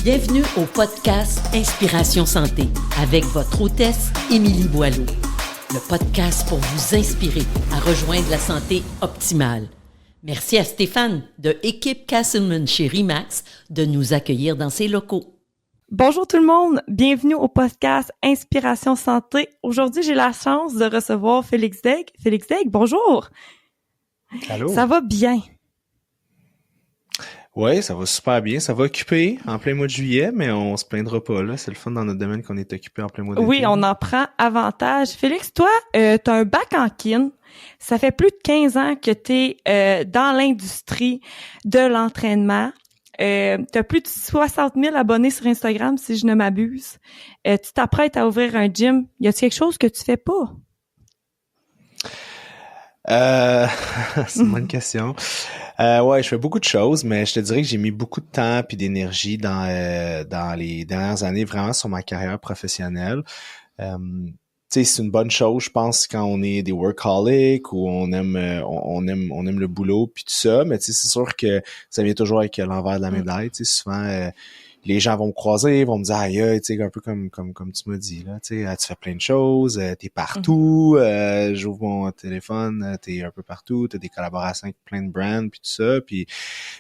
Bienvenue au podcast Inspiration Santé avec votre hôtesse Émilie Boileau. Le podcast pour vous inspirer à rejoindre la santé optimale. Merci à Stéphane de Équipe Castleman chez RE/MAX de nous accueillir dans ses locaux. Bonjour tout le monde, bienvenue au podcast Inspiration Santé. Aujourd'hui, j'ai la chance de recevoir Félix Daigle. Félix Daigle, bonjour! Allô? Ça va bien? Oui, ça va super bien. Ça va occupé en plein mois de juillet, mais on se plaindra pas, là. C'est le fun dans notre domaine qu'on est occupé en plein mois d'été. Oui, on en prend avantage. Félix, toi, t'as un bac en kin. Ça fait plus de 15 ans que t'es dans l'industrie de l'entraînement. T'as plus de 60 000 abonnés sur Instagram, si je ne m'abuse. Tu t'apprêtes à ouvrir un gym. Y a-t-il quelque chose que tu fais pas? C'est une bonne question. Ouais, je fais beaucoup de choses, mais je te dirais que j'ai mis beaucoup de temps puis d'énergie dans les dernières années vraiment sur ma carrière professionnelle. Tu sais, c'est une bonne chose, je pense, quand on est des workaholics ou on aime le boulot puis tout ça, mais tu sais, c'est sûr que ça vient toujours avec l'envers de la médaille. Tu sais, souvent les gens vont me croiser, vont me dire aïe, tu sais, un peu comme tu m'as dit là, tu sais, tu fais plein de choses, t'es partout, j'ouvre mon téléphone, t'es un peu partout, t'as des collaborations avec plein de brands puis tout ça, puis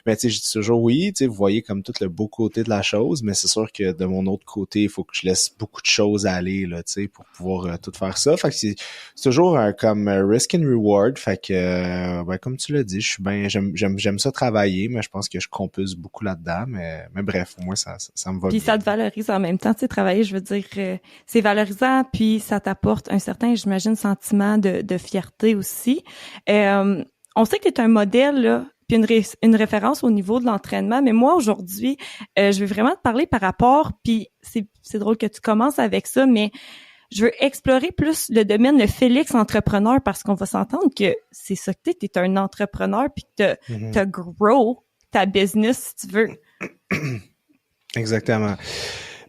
mais tu sais, je dis toujours oui, tu sais, vous voyez comme tout le beau côté de la chose, mais c'est sûr que de mon autre côté, il faut que je laisse beaucoup de choses aller là, tu sais, pour pouvoir tout faire ça. Fait que c'est toujours comme risk and reward, fait que ben, comme tu l'as dit, je suis bien, j'aime ça travailler, mais je pense que je compose beaucoup là-dedans, mais bref, au moins ça me va puis bien. Ça te valorise en même temps, tu sais, travailler, je veux dire, c'est valorisant, puis ça t'apporte un certain, j'imagine, sentiment de fierté aussi. On sait que tu es un modèle, là, puis une référence au niveau de l'entraînement, mais moi, aujourd'hui, je vais vraiment te parler par rapport, puis c'est drôle que tu commences avec ça, mais je veux explorer plus le domaine de Félix entrepreneur, parce qu'on va s'entendre que c'est ça que t'es un entrepreneur, puis que t'as grow ta business, si tu veux. Exactement.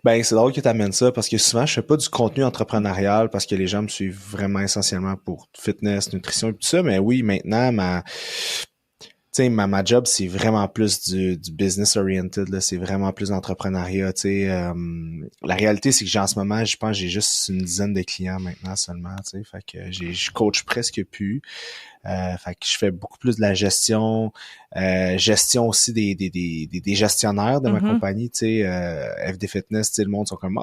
Ben, c'est drôle que tu amènes ça parce que souvent, je fais pas du contenu entrepreneurial parce que les gens me suivent vraiment essentiellement pour fitness, nutrition et tout ça. Mais oui, maintenant, ma job, c'est vraiment plus du business oriented, là. C'est vraiment plus d'entrepreneuriat, tu sais. La réalité, c'est que en ce moment, je pense que j'ai juste une dizaine de clients maintenant seulement, tu sais. Fait que je coach presque plus. Fait que je fais beaucoup plus de la gestion aussi des gestionnaires de ma compagnie, tu sais, FD Fitness, tu sais, le monde sont comme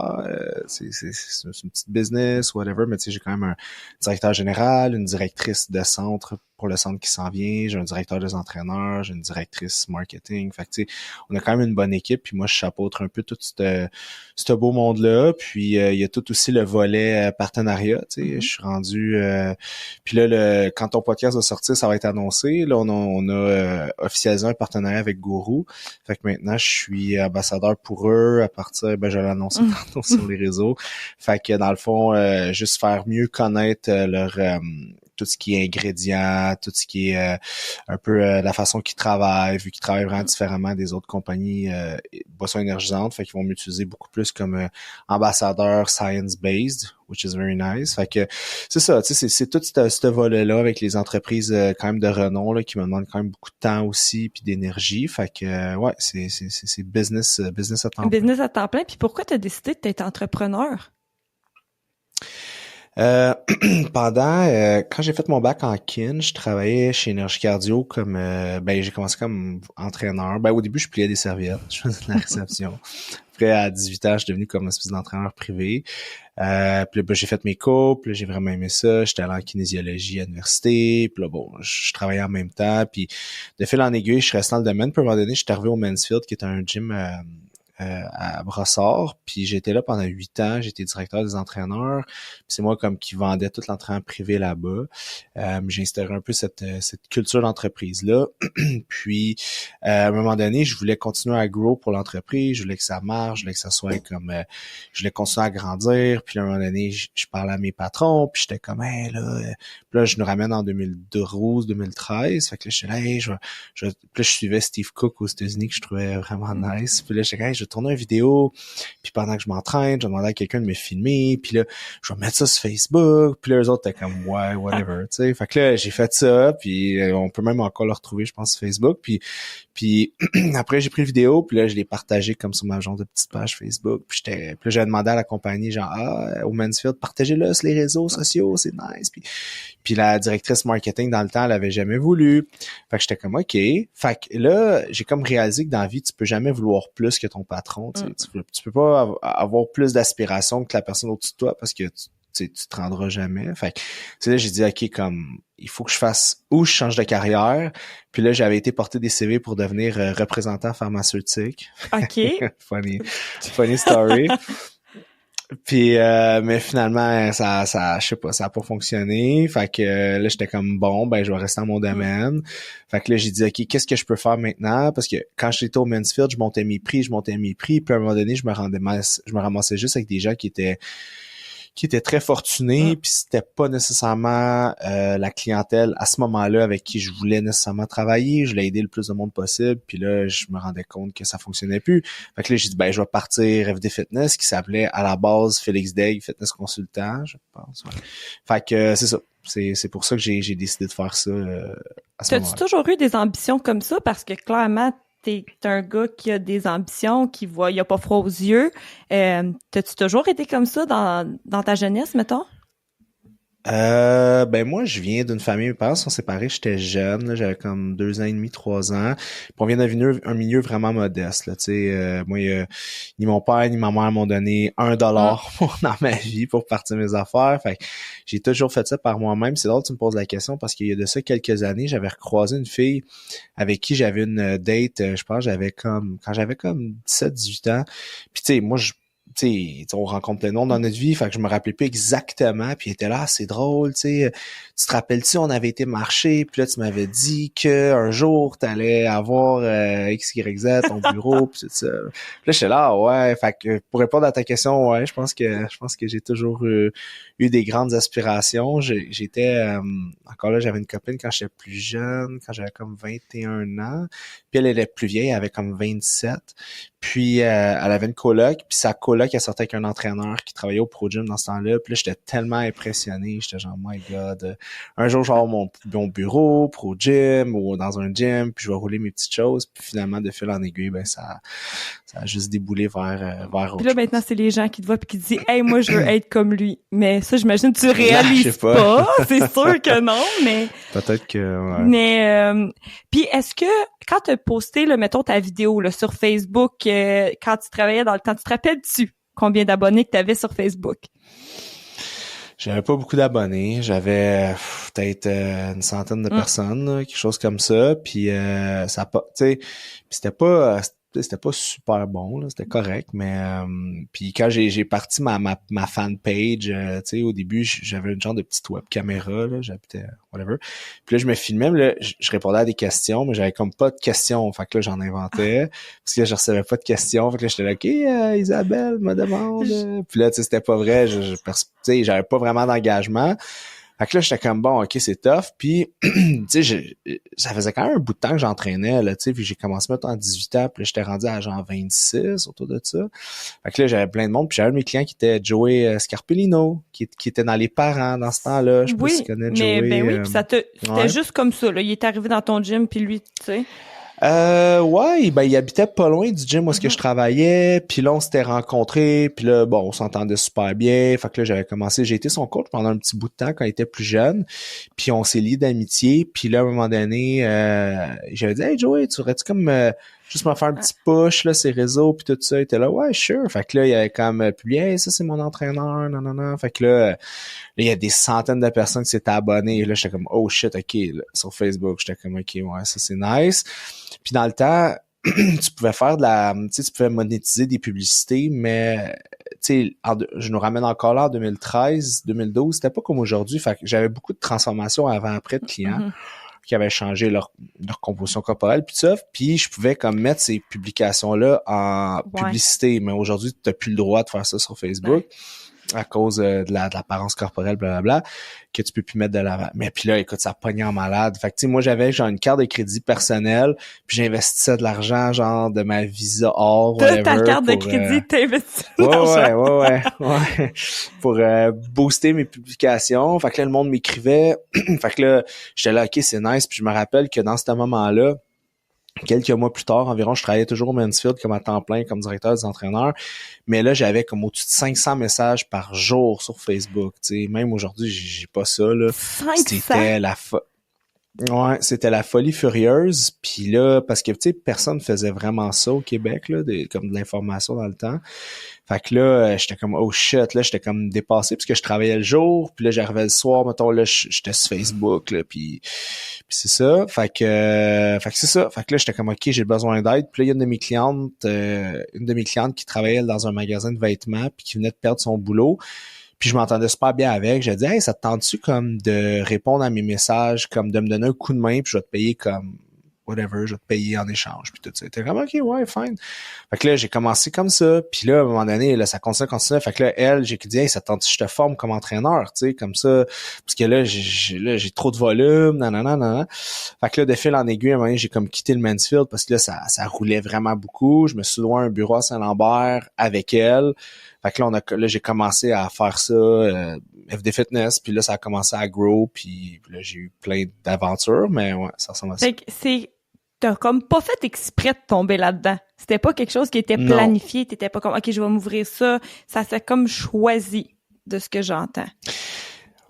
c'est une petite business, whatever, mais tu sais, j'ai quand même un directeur général, une directrice de centre pour le centre qui s'en vient, j'ai un directeur des entraîneurs, j'ai une directrice marketing, fait que tu sais, on a quand même une bonne équipe, puis moi je chapeautre un peu tout ce beau monde-là, puis il y a tout aussi le volet partenariat, tu sais, je suis rendu puis là quand ton podcast va sortir, ça va être annoncé. Là, on a officialisé un partenariat avec Gourou. Fait que maintenant, je suis ambassadeur pour eux à partir, je vais l'annoncer tantôt sur les réseaux. Fait que dans le fond, juste faire mieux connaître leur tout ce qui est ingrédients, tout ce qui est un peu la façon qu'ils travaillent, vu qu'ils travaillent vraiment différemment des autres compagnies boissons énergisantes. Fait qu'ils vont m'utiliser beaucoup plus comme ambassadeur science-based, which is very nice. Fait que c'est ça, tu sais, c'est tout ce volet-là avec les entreprises quand même de renom là, qui me demandent quand même beaucoup de temps aussi puis d'énergie. Fait que ouais, c'est business à temps plein. Business à temps plein. Puis pourquoi tu as décidé d'être entrepreneur? Quand j'ai fait mon bac en kin, je travaillais chez Énergie Cardio comme j'ai commencé comme entraîneur. Au début, je pliais des serviettes, je faisais de la réception. Après, à 18 ans, je suis devenu comme une espèce d'entraîneur privé. Puis là, j'ai fait mes cours, puis là, j'ai vraiment aimé ça. J'étais allé en kinésiologie à l'université. Puis là, je travaillais en même temps. Puis de fil en aiguille, je suis resté dans le domaine. Puis à un moment donné, je suis arrivé au Mansfield, qui est un gym à Brossard, puis j'étais là pendant 8 ans, j'étais directeur des entraîneurs, puis c'est moi comme qui vendais tout l'entraînement privé là-bas. J'ai instauré un peu cette culture d'entreprise-là, puis à un moment donné, je voulais continuer à grow pour l'entreprise, je voulais que ça marche, je voulais que ça soit comme, je voulais continuer à grandir, puis à un moment donné, je parlais à mes patrons, puis j'étais comme, hey, là, puis là, je nous ramène en 2012, 2013, fait que là, j'étais là, hey, puis là, je suivais Steve Cook aux États-Unis que je trouvais vraiment nice, puis là, j'étais là, hey, je vais tourner une vidéo, puis pendant que je m'entraîne, je vais demander à quelqu'un de me filmer, puis là, je vais mettre ça sur Facebook, puis là, eux autres étaient comme, ouais, whatever, tu sais. Fait que là, j'ai fait ça, puis on peut même encore le retrouver, je pense, sur Facebook, puis après, j'ai pris la vidéo, puis là, je l'ai partagé comme sur ma genre de petite page Facebook, puis là, j'avais demandé à la compagnie, genre, au Mansfield, partagez-le sur les réseaux sociaux, c'est nice, puis la directrice marketing, dans le temps, elle avait jamais voulu. Fait que j'étais comme, OK. Fait que là, j'ai comme réalisé que dans la vie, tu peux jamais vouloir plus que ton patron. Tu peux pas avoir plus d'aspiration que la personne au-dessus de toi parce que tu te rendras jamais. Fait que c'est là j'ai dit, OK, comme, il faut que je fasse ou je change de carrière. Puis là, j'avais été porter des CV pour devenir représentant pharmaceutique. OK. funny story. Puis mais finalement ça je sais pas, ça a pas fonctionné. Fait que là j'étais comme bon, ben je vais rester dans mon domaine. Fait que là j'ai dit OK, qu'est-ce que je peux faire maintenant parce que quand j'étais au Mansfield, je montais mes prix, puis à un moment donné, je me ramassais juste avec des gens qui étaient très fortunés, puis c'était pas nécessairement la clientèle à ce moment-là avec qui je voulais nécessairement travailler. Je voulais aider le plus de monde possible, puis là, je me rendais compte que ça fonctionnait plus. Fait que là, j'ai dit, ben, je vais partir FD Fitness, qui s'appelait à la base Félix Daigle, Fitness Consultant, je pense. Ouais. Fait que c'est ça. C'est pour ça que j'ai décidé de faire ça à ce moment-là. T'as-tu toujours eu des ambitions comme ça? Parce que clairement, t'es un gars qui a des ambitions, il a pas froid aux yeux. T'as-tu toujours été comme ça dans ta jeunesse, mettons? Ben moi, je viens d'une famille, mes parents sont séparés, j'étais jeune, là, j'avais comme 2 ans et demi, 3 ans. Puis on vient d'un milieu vraiment modeste, là, tu sais. Moi, ni mon père ni ma mère m'ont donné $1 dans ma vie pour partir mes affaires. Fait que j'ai toujours fait ça par moi-même. C'est drôle que tu me poses la question parce qu'il y a de ça quelques années, j'avais recroisé une fille avec qui j'avais une date, je pense, quand j'avais comme 17, 18 ans. Puis tu sais, moi, tu sais, on rencontre plein de monde dans notre vie, fait que je me rappelais plus exactement, puis il était là, c'est drôle, tu sais, tu te rappelles-tu, on avait été marcher, puis là, tu m'avais dit que un jour, t'allais avoir XYZ, ton bureau, puis tout ça. Puis là, j'étais là, ouais, fait que pour répondre à ta question, ouais, je pense que j'ai toujours eu des grandes aspirations. J'étais, encore là, j'avais une copine quand j'étais plus jeune, quand j'avais comme 21 ans, puis elle était plus vieille, elle avait comme 27. Puis elle avait une coloc, puis sa coloc, elle sortait avec un entraîneur qui travaillait au Pro Gym dans ce temps-là. Puis là, j'étais tellement impressionné. J'étais genre, my God, un jour, je vais avoir mon bureau, Pro Gym, ou dans un gym, puis je vais rouler mes petites choses. Puis finalement, de fil en aiguille, ben ça a juste déboulé vers Puis là, maintenant, c'est les gens qui te voient puis qui te disent « Hey, moi, je veux être comme lui. » Mais ça, j'imagine, tu réalises pas. C'est sûr que non, mais... Peut-être que... Ouais. Mais... Puis est-ce que, quand tu as posté, là, mettons, ta vidéo là, sur Facebook, quand tu travaillais dans le temps, tu te rappelles-tu combien d'abonnés que tu avais sur Facebook? J'avais pas beaucoup d'abonnés. J'avais peut-être une centaine de personnes, là, quelque chose comme ça. Puis ça pas, tu sais, c'était pas super bon, là, c'était correct, mais puis quand j'ai parti ma fanpage, tu sais, au début, j'avais une genre de petite web caméra, là, j'habitais whatever. Puis là, je me filmais, là, je répondais à des questions, mais j'avais comme pas de questions, fait que là, j'en inventais, parce que là, je recevais pas de questions, fait que là, j'étais là, OK, Isabelle me demande, puis là, tu sais, c'était pas vrai, tu sais, j'avais pas vraiment d'engagement. Fait que là, j'étais comme, bon, OK, c'est tough. Puis, tu sais, ça faisait quand même un bout de temps que j'entraînais, là, tu sais, puis j'ai commencé maintenant à 18 ans, puis là, j'étais rendu à genre 26, autour de ça. Fait que là, j'avais plein de monde, puis j'avais un de mes clients qui était Joey Scarpellino, qui était dans Les Parents dans ce temps-là. Je sais pas si tu connais Joey. Ben oui, puis c'était juste comme ça, là. Il est arrivé dans ton gym, puis lui, tu sais... Ouais, ben il habitait pas loin du gym où est-ce que je travaillais, puis là on s'était rencontrés, puis là bon, on s'entendait super bien, fait que là j'ai été son coach pendant un petit bout de temps quand il était plus jeune, puis on s'est liés d'amitié, puis là à un moment donné, j'avais dit hey Joey, tu voudrais-tu comme juste me faire un petit push là ces réseaux puis tout ça, il était là ouais sure, fait que là il y avait comme publié hey, ça c'est mon entraîneur, non, fait que là il y a des centaines de personnes qui s'étaient abonnées, et là j'étais comme oh shit, ok, là, sur Facebook j'étais comme ok ouais ça c'est nice. Puis dans le temps, tu pouvais faire tu pouvais monétiser des publicités, mais tu sais, je nous ramène encore là en 2013, 2012, c'était pas comme aujourd'hui. Fait que j'avais beaucoup de transformations avant-après de clients qui avaient changé leur composition corporelle, puis ça. Puis je pouvais comme mettre ces publications-là en publicité, mais aujourd'hui, tu n'as plus le droit de faire ça sur Facebook. à cause de l'apparence corporelle, blablabla, que tu peux plus mettre de l'avant. Mais puis là, écoute, ça pognait en malade. Fait que, tu sais, moi, j'avais genre une carte de crédit personnelle, puis j'investissais de l'argent, genre, de ma Visa or, whatever. Ta carte de crédit, t'investis de l'argent. Ouais. Pour booster mes publications. Fait que là, le monde m'écrivait. Fait que là, j'étais là, OK, c'est nice. Puis je me rappelle que dans ce moment-là, quelques mois plus tard, environ, je travaillais toujours au Mansfield comme à temps plein, comme directeur des entraîneurs. Mais là, j'avais comme au-dessus de 500 messages par jour sur Facebook. Tu sais, même aujourd'hui, j'ai pas ça, là. 500? C'était la folie furieuse. Puis là, parce que, tu sais, personne faisait vraiment ça au Québec, là, comme de l'information dans le temps. Fait que là, j'étais comme, oh shit, là, j'étais comme dépassé parce que je travaillais le jour, puis là, j'arrivais le soir, mettons, là, j'étais sur Facebook, là, puis c'est ça. Fait que c'est ça. Fait que là, j'étais comme, OK, j'ai besoin d'aide. Puis là, il y a une de mes clientes qui travaillait dans un magasin de vêtements, puis qui venait de perdre son boulot. Puis je m'entendais super bien avec. J'ai dit, hey, ça te tente-tu comme de répondre à mes messages, comme de me donner un coup de main, puis je vais te payer comme whatever, je vais te payer en échange, puis tout ça. T'es comme, OK, ouais, fine. Fait que là, j'ai commencé comme ça, puis là, à un moment donné, là, ça continue. Fait que là, j'ai dit, hey, ça te tente-tu, je te forme comme entraîneur, tu sais, comme ça, parce que là, j'ai trop de volume, nanana. Fait que là, de fil en aiguille, à un moment donné, j'ai comme quitté le Mansfield, parce que là, ça roulait vraiment beaucoup. Je me suis loué un bureau à Saint-Lambert avec elle. Fait que là, j'ai commencé à faire ça, FD Fitness, puis là, ça a commencé à grow, puis là, j'ai eu plein d'aventures, mais ouais, ça ressemble à ça. Fait que t'as comme pas fait exprès de tomber là-dedans. C'était pas quelque chose qui était planifié, t'étais pas comme, OK, je vais m'ouvrir ça. Ça s'est comme choisi, de ce que j'entends.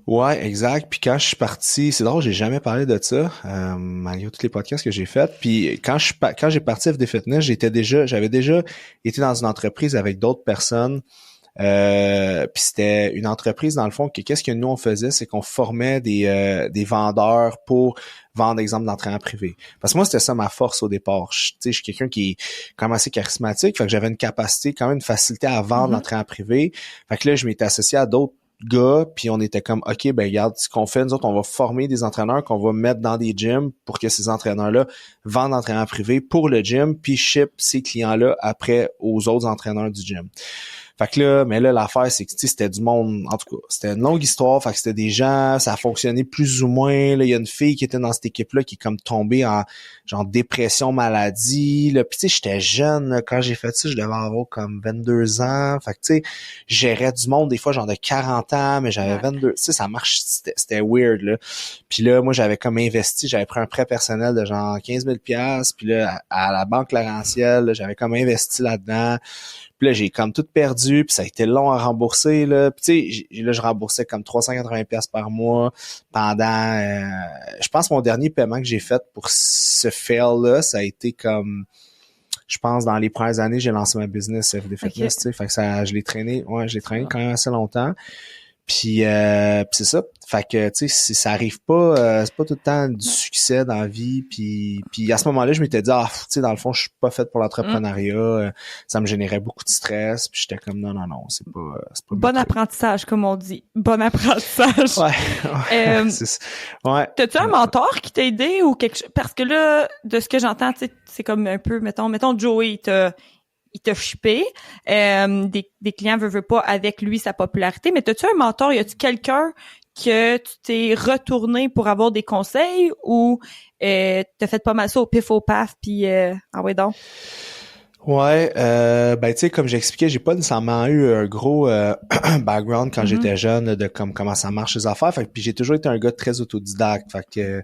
Ouais, exact. Puis quand je suis parti, c'est drôle, j'ai jamais parlé de ça, malgré tous les podcasts que j'ai faits. Puis quand j'ai parti FD Fitness, j'avais déjà été dans une entreprise avec d'autres personnes. Puis c'était une entreprise, dans le fond, qu'est-ce que nous on faisait, c'est qu'on formait des vendeurs pour vendre, exemple, d'entraînement privé. Parce que moi, c'était ça ma force au départ. Je suis quelqu'un qui est quand même assez charismatique, fait que j'avais une capacité, quand même une facilité à vendre l'entraînement privé. Fait que là, je m'étais associé à d'autres gars, puis on était comme, OK, ben regarde, ce qu'on fait, nous autres, on va former des entraîneurs qu'on va mettre dans des gyms pour que ces entraîneurs-là vendent l'entraînement privé pour le gym, puis ship ces clients-là après aux autres entraîneurs du gym. Fait que là, mais là, l'affaire, c'est que, tu sais, c'était du monde, en tout cas, c'était une longue histoire, fait que c'était des gens, ça a fonctionné plus ou moins, là, il y a une fille qui était dans cette équipe-là qui est comme tombée en, genre, dépression, maladie, là, puis tu sais, j'étais jeune, là, quand j'ai fait ça, je devais avoir comme 22 ans, fait que, tu sais, je gérais du monde, des fois, genre de 40 ans, mais j'avais 22, tu sais, ça marche, c'était weird, là. Puis là, moi, j'avais comme investi, j'avais pris un prêt personnel de genre 15 000 $, puis là, à la Banque Laurentielle, là, j'avais comme investi là-dedans. Puis là, j'ai comme tout perdu, puis ça a été long à rembourser, là. Puis tu sais, là, je remboursais comme 380 $ par mois pendant... je pense mon dernier paiement que j'ai fait pour ce fail-là, ça a été comme... Je pense, dans les premières années, j'ai lancé ma business FD Fitness, tu sais. Fait que je l'ai traîné quand même assez longtemps. Puis c'est ça. Fait que tu sais, ça arrive pas, c'est pas tout le temps du succès dans la vie. Puis à ce moment-là, je m'étais dit tu sais, dans le fond, je suis pas fait pour l'entrepreneuriat. Ça me générait beaucoup de stress. Puis j'étais comme non, c'est pas. Bon apprentissage, comme on dit. Bon apprentissage. Ouais. Ouais. T'as-tu un mentor qui t'a aidé ou quelque chose? Parce que là, de ce que j'entends, tu sais, c'est comme un peu, mettons Joey, il t'a shippé, des clients veulent pas avec lui sa popularité, mais t'as-tu un mentor, y a-tu quelqu'un que tu t'es retourné pour avoir des conseils ou t'as fait pas mal ça au pif au paf puis ouais donc. Ouais, ben tu sais, comme j'expliquais, j'ai pas nécessairement eu un gros background quand j'étais jeune de comment ça marche les affaires. Fait que puis j'ai toujours été un gars très autodidacte. Fait que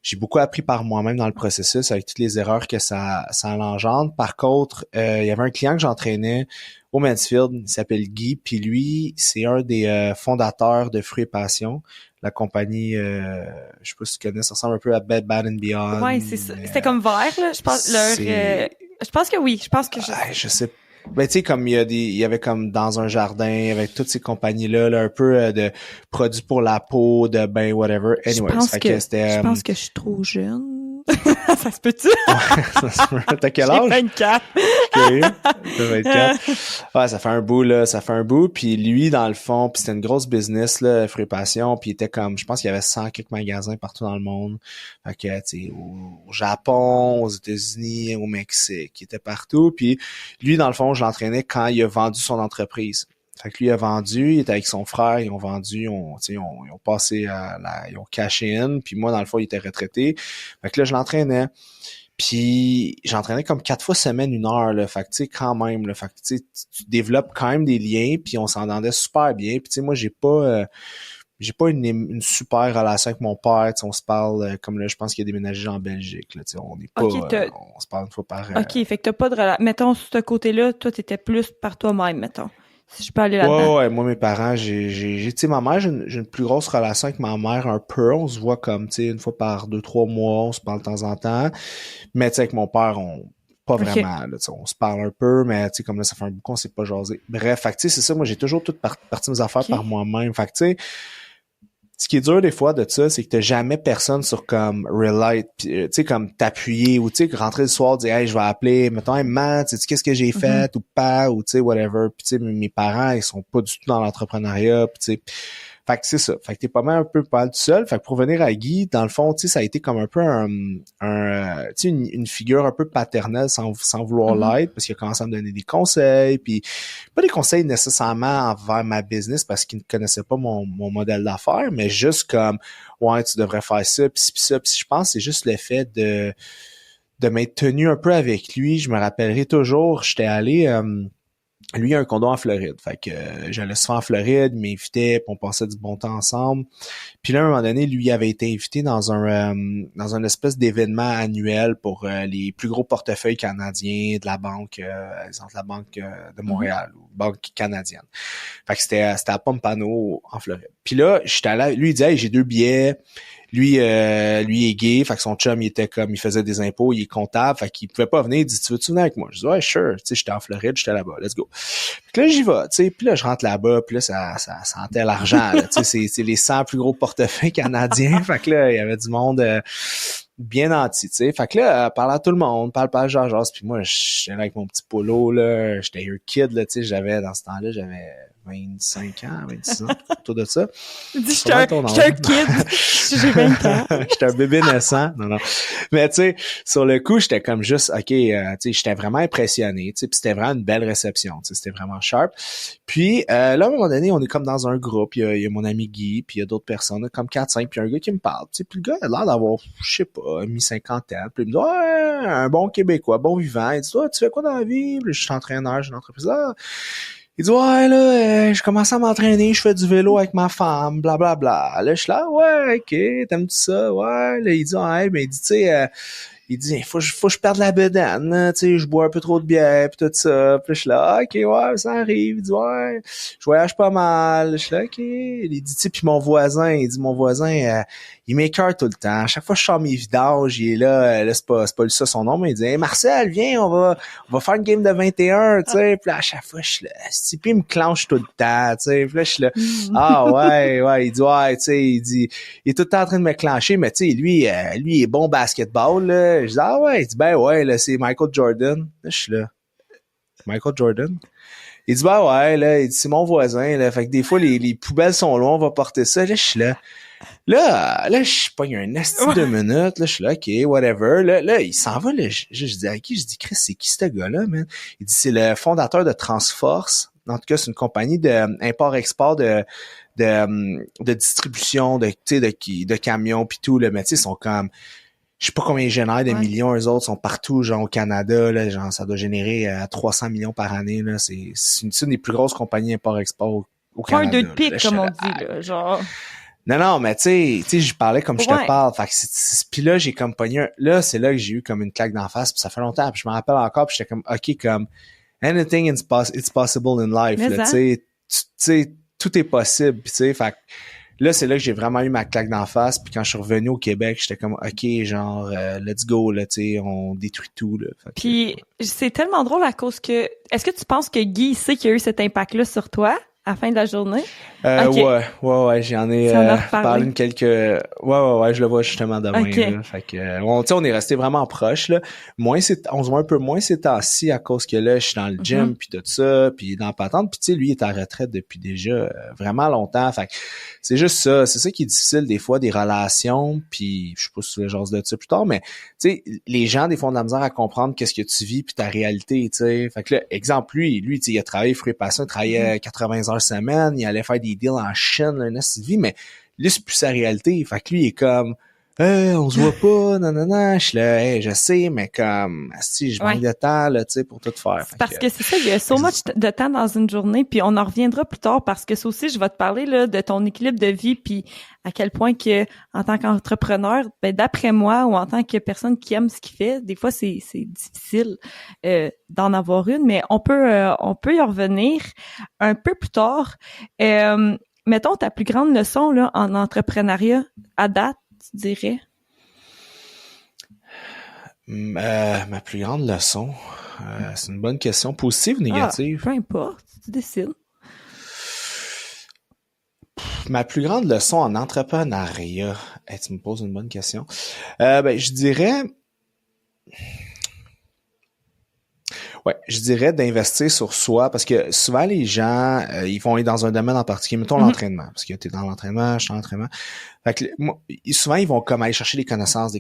j'ai beaucoup appris par moi-même dans le processus avec toutes les erreurs que ça l'engendre. Par contre, il y avait un client que j'entraînais au Mansfield, il s'appelle Guy, puis lui, c'est un des fondateurs de Fruits et Passion. La compagnie, je sais pas si tu connais, ça ressemble un peu à Bed Bath & Beyond. Ouais, c'est ça. C'était comme vert, là. Je pense je pense que oui. Je sais. Ben tu sais, comme il y avait comme dans un jardin avec toutes ces compagnies-là, un peu de produits pour la peau, de whatever. Anyways, je pense que je suis trop jeune. Ça se peut-tu? T'as quel âge? J'ai 24. Okay. T'as 24. Ouais, ça fait un bout. Puis lui, dans le fond, puis c'était une grosse business, là, Fruits et Passion, puis il était comme, je pense qu'il y avait 100 quelques magasins partout dans le monde. Fait que, tu sais, au Japon, aux États-Unis, au Mexique, il était partout. Puis lui, dans le fond, je l'entraînais quand il a vendu son entreprise. Fait que lui a vendu, il était avec son frère, ils ont vendu, ils ont passé ils ont caché in, puis moi, dans le fond, il était retraité. Fait que là, je l'entraînais. Puis j'entraînais comme 4 fois semaine, 1 heure, là. Fait que tu sais, quand même, là. Fait que tu sais, tu développes quand même des liens, puis on s'entendait super bien. Puis tu sais, moi, j'ai pas une super relation avec mon père. On se parle comme là, je pense qu'il a déménagé en Belgique. Là, on n'est pas. On se parle une fois par OK, fait que t'as pas de relation. Mettons, sur ce côté-là, toi, t'étais plus par toi-même, mettons. Si je peux aller là-dedans. Ouais, moi, mes parents, tu sais, ma mère, j'ai une plus grosse relation avec ma mère un peu. On se voit comme, tu sais, une fois par 2-3 mois, on se parle de temps en temps. Mais tu sais, avec mon père, pas vraiment, là, on se parle un peu, mais tu sais, comme là, ça fait un bout qu'on s'est pas jasé. Bref, fait que tu sais, c'est ça, moi, j'ai toujours toute partie de mes affaires par moi-même. Fait que tu sais, ce qui est dur des fois de ça, c'est que t'as jamais personne sur comme relate, tu sais, comme t'appuyer ou tu sais, rentrer le soir, dire hey, je vais appeler, mettons, hey, man, tu sais qu'est-ce que j'ai fait ou pas, ou tu sais, whatever. Puis tu sais, mes parents, ils sont pas du tout dans l'entrepreneuriat, puis tu sais. Fait que c'est ça. Fait que t'es pas mal tout seul. Fait que pour revenir à Guy, dans le fond, tu sais, ça a été comme un peu tu sais, une figure un peu paternelle sans vouloir l'être, parce qu'il a commencé à me donner des conseils, puis pas des conseils nécessairement envers ma business parce qu'il ne connaissait pas mon modèle d'affaires, mais juste comme ouais, tu devrais faire ça, puis ça, puis je pense que c'est juste le fait de m'être tenu un peu avec lui. Je me rappellerai toujours, j'étais allé lui, il a un condo en Floride. Fait que j'allais souvent en Floride, il m'invitait, puis on passait du bon temps ensemble. Puis là, à un moment donné, lui avait été invité dans un espèce d'événement annuel pour les plus gros portefeuilles canadiens de la banque, exemple la Banque de Montréal ou Banque canadienne. Fait que c'était à Pompano, en Floride. Puis là, j'étais allé, lui, il disait, hey, j'ai 2 billets. Lui est gay, fait que son chum, il faisait des impôts, il est comptable, fait qu'il pouvait pas venir, il dit, tu veux-tu venir avec moi? Je dis, ouais, sure, tu sais, j'étais en Floride, j'étais là-bas, let's go. Puis là, j'y vais, tu sais, puis là, je rentre là-bas, puis là, ça sentait l'argent, là, tu sais, c'est les 100 plus gros portefeuilles canadiens, fait que là, il y avait du monde bien nanti, tu sais, fait que là, parle à tout le monde, parle genre, puis moi, j'étais là avec mon petit polo, là, j'étais your kid, là, tu sais, dans ce temps-là, j'avais 25 ans, 26 ans, autour de ça. J'étais un kid. J'ai 20 ans. J'étais un bébé naissant. Non. Mais tu sais, sur le coup, j'étais comme juste, OK, tu sais, j'étais vraiment impressionné, tu sais, puis c'était vraiment une belle réception, tu sais, c'était vraiment sharp. Puis là, à un moment donné, on est comme dans un groupe, il y a mon ami Guy, puis il y a d'autres personnes, comme 4-5, puis un gars qui me parle, tu sais, puis le gars a l'air d'avoir, je sais pas, mi-50 ans, puis il me dit, ouais, un bon Québécois, bon vivant. Il dit, tu fais quoi dans la vie? Puis je suis entraîneur, j'ai une entreprise là. Il dit, ouais, là, je commence à m'entraîner, je fais du vélo avec ma femme, blablabla. Bla, bla. Là, je suis là, ouais, ok, t'aimes-tu ça? Ouais. Là, il dit, ouais, mais il dit, tu sais, il dit, faut que je perde la bedaine, tu sais, je bois un peu trop de bière, pis tout ça. Puis là, je suis là, ok, ouais, ça arrive. Il dit, ouais, je voyage pas mal. Je suis là, ok. Il dit, tu sais, puis mon voisin, il m'écœure tout le temps. À chaque fois que je sors mes vidanges, il est là, c'est pas ça son nom, mais il dit, hey, Marcel, viens, on va faire une game de 21, tu sais. Puis là, à chaque fois, je suis là, puis il me clenche tout le temps, tu sais. Puis là, je suis là, ah ouais, il dit, ouais, tu sais, il est tout le temps en train de me clencher, mais tu sais, lui, il est bon basketball, là. Je dis, ah ouais, il dit, ben ouais, là, c'est Michael Jordan. Là, je suis là, Michael Jordan? Il dit, ben ouais, là, il dit, c'est mon voisin, là. Fait que des fois, les poubelles sont loin, on va porter ça. Là, je suis là. Là, je pogne un asti 2 minutes, là, je suis là, ok, whatever. Là, il s'en va, là, je dis à qui? Je dis, Chris, c'est qui ce gars-là, man? Il dit, c'est le fondateur de Transforce. En tout cas, c'est une compagnie d'import-export de distribution, de camions pis tout, là. Mais tu sais, ils sont comme, je sais pas combien ils génèrent de millions, eux autres sont partout, genre au Canada, là, genre ça doit générer 300 millions par année, là. C'est une des plus grosses compagnies import-export au Canada. Pas un 2 de pique, comme on dit, là, genre. Non, mais tu sais, je parlais comme je te parle. Fait que puis là, j'ai comme pogné là, c'est là que j'ai eu comme une claque d'en face, puis ça fait longtemps, puis je me rappelle encore, puis j'étais comme, OK, comme, anything it's possible in life, là, tu sais, tout est possible, puis tu sais, fait que là, c'est là que j'ai vraiment eu ma claque d'en face, puis quand je suis revenu au Québec, j'étais comme, OK, genre, let's go, là, tu sais, on détruit tout, là. Puis c'est tellement drôle à cause que, est-ce que tu penses que Guy sait qu'il y a eu cet impact-là sur toi? À la fin de la journée? Okay. Ouais, j'en ai parlé ouais, je le vois justement demain. Okay. Là. Fait que on est resté vraiment proches là. On se voit un peu moins ces temps-ci à cause que là je suis dans le gym puis tout ça, puis dans la patente, puis tu sais lui il est en retraite depuis déjà vraiment longtemps. Fait que c'est juste ça, c'est ça qui est difficile des fois des relations, puis je sais pas si tu veux jaser de ça plus tard, mais tu sais les gens des fois ont de la misère à comprendre qu'est-ce que tu vis puis ta réalité, tu sais. Fait que là exemple lui tu sais il a travaillé fruits et passion, il travaillait 80 heures semaine, il allait faire des deals en Chine, là, une vie, mais lui, c'est plus sa réalité. Fait que lui, il est comme, on se voit pas, non. Je suis là, hey, je sais, mais comme, si je manque de temps, là, tu sais, pour tout faire. C'est parce que c'est ça, il y a so much de temps dans une journée, puis on en reviendra plus tard parce que ça aussi, je vais te parler, là, de ton équilibre de vie, puis à quel point que, en tant qu'entrepreneur, ben, d'après moi, ou en tant que personne qui aime ce qu'il fait, des fois, c'est difficile, d'en avoir une, mais on peut y revenir un peu plus tard. Mettons ta plus grande leçon, là, en entrepreneuriat à date, tu dirais? Ma plus grande leçon, c'est une bonne question. Positive ou négative? Peu importe, tu décides. Ma plus grande leçon en entrepreneuriat, tu me poses une bonne question. Je dirais d'investir sur soi parce que souvent les gens, ils vont être dans un domaine en particulier, mettons l'entraînement, parce que t'es dans l'entraînement, je suis dans l'entraînement. Fait que souvent ils vont comme aller chercher des connaissances,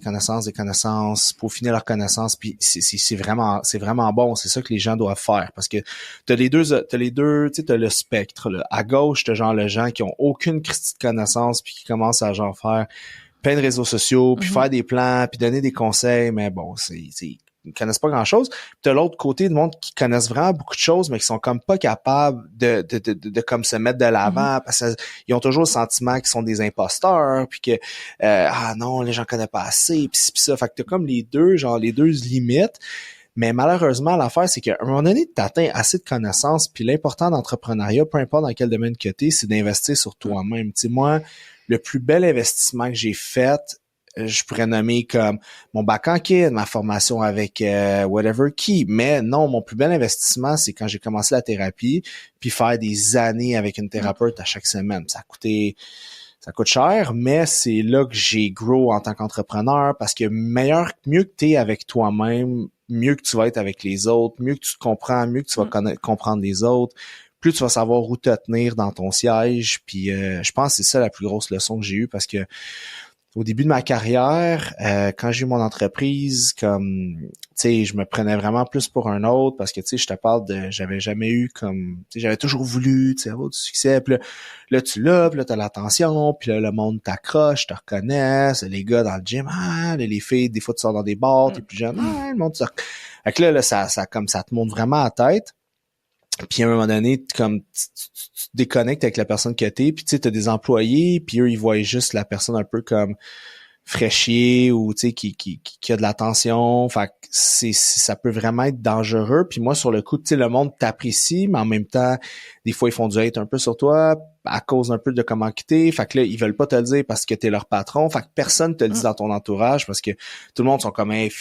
pour finir leurs connaissances, puis c'est vraiment bon, c'est ça que les gens doivent faire parce que t'as les deux, tu sais, t'as le spectre là. À gauche, t'as genre les gens qui ont aucune christie de connaissances puis qui commencent à genre faire plein de réseaux sociaux, puis faire des plans, puis donner des conseils, mais bon, ils connaissent pas grand-chose. Puis t'as l'autre côté du monde qui connaissent vraiment beaucoup de choses, mais qui sont comme pas capables de comme se mettre de l'avant, parce qu'ils ont toujours le sentiment qu'ils sont des imposteurs, puis que non, les gens connaissent pas assez, puis ça. Fait que t'as comme les deux limites. Mais malheureusement, l'affaire, c'est qu'à un moment donné, t'atteins assez de connaissances, puis l'important d'entrepreneuriat, peu importe dans quel domaine que t'es, c'est d'investir sur toi-même. Tu sais, moi, le plus bel investissement que j'ai fait, je pourrais nommer comme mon bac en kid, ma formation avec whatever qui, mais non, mon plus bel investissement, c'est quand j'ai commencé la thérapie, puis faire des années avec une thérapeute à chaque semaine. Ça coûte cher, mais c'est là que j'ai grow en tant qu'entrepreneur parce que mieux que t'es avec toi-même, mieux que tu vas être avec les autres, mieux que tu te comprends, mieux que tu vas comprendre les autres, plus tu vas savoir où te tenir dans ton siège. Puis je pense que c'est ça la plus grosse leçon que j'ai eue parce que au début de ma carrière, quand j'ai eu mon entreprise, comme, tu sais, je me prenais vraiment plus pour un autre parce que, tu sais, je te parle j'avais jamais eu comme, tu sais, j'avais toujours voulu, tu sais, avoir du succès. Puis là tu l'as, puis là, t'as l'attention, puis là, le monde t'accroche, te reconnaît, les gars dans le gym, les filles, des fois, tu sors dans des bars, t'es plus jeune, le monde, Fait que là, ça te monte vraiment à la tête. Puis à un moment donné, comme tu te déconnectes avec la personne que t'es, puis tu sais, t'as des employés, puis eux, ils voient juste la personne un peu comme fraîchier ou tu sais qui a de l'attention. Fait que ça peut vraiment être dangereux. Puis moi, sur le coup, tu sais, le monde t'apprécie, mais en même temps, des fois, ils font du hate un peu sur toi à cause un peu de comment quitter. Fait que là, ils veulent pas te le dire parce que t'es leur patron. Fait que personne te le dit dans ton entourage parce que tout le monde sont comme, hey,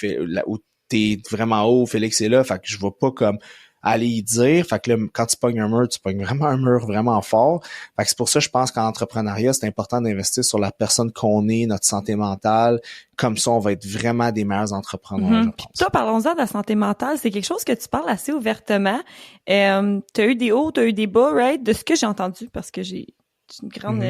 où t'es vraiment haut, Félix est là. Fait que je vois pas comme aller y dire. Fait que là, quand tu pognes un mur, tu pognes vraiment un mur vraiment fort. Fait que c'est pour ça, je pense qu'en entrepreneuriat, c'est important d'investir sur la personne qu'on est, notre santé mentale. Comme ça, on va être vraiment des meilleurs entrepreneurs. Puis toi, parlons-en de la santé mentale. C'est quelque chose que tu parles assez ouvertement. T'as eu des hauts, t'as eu des bas, right? De ce que j'ai entendu, parce que j'ai une grande...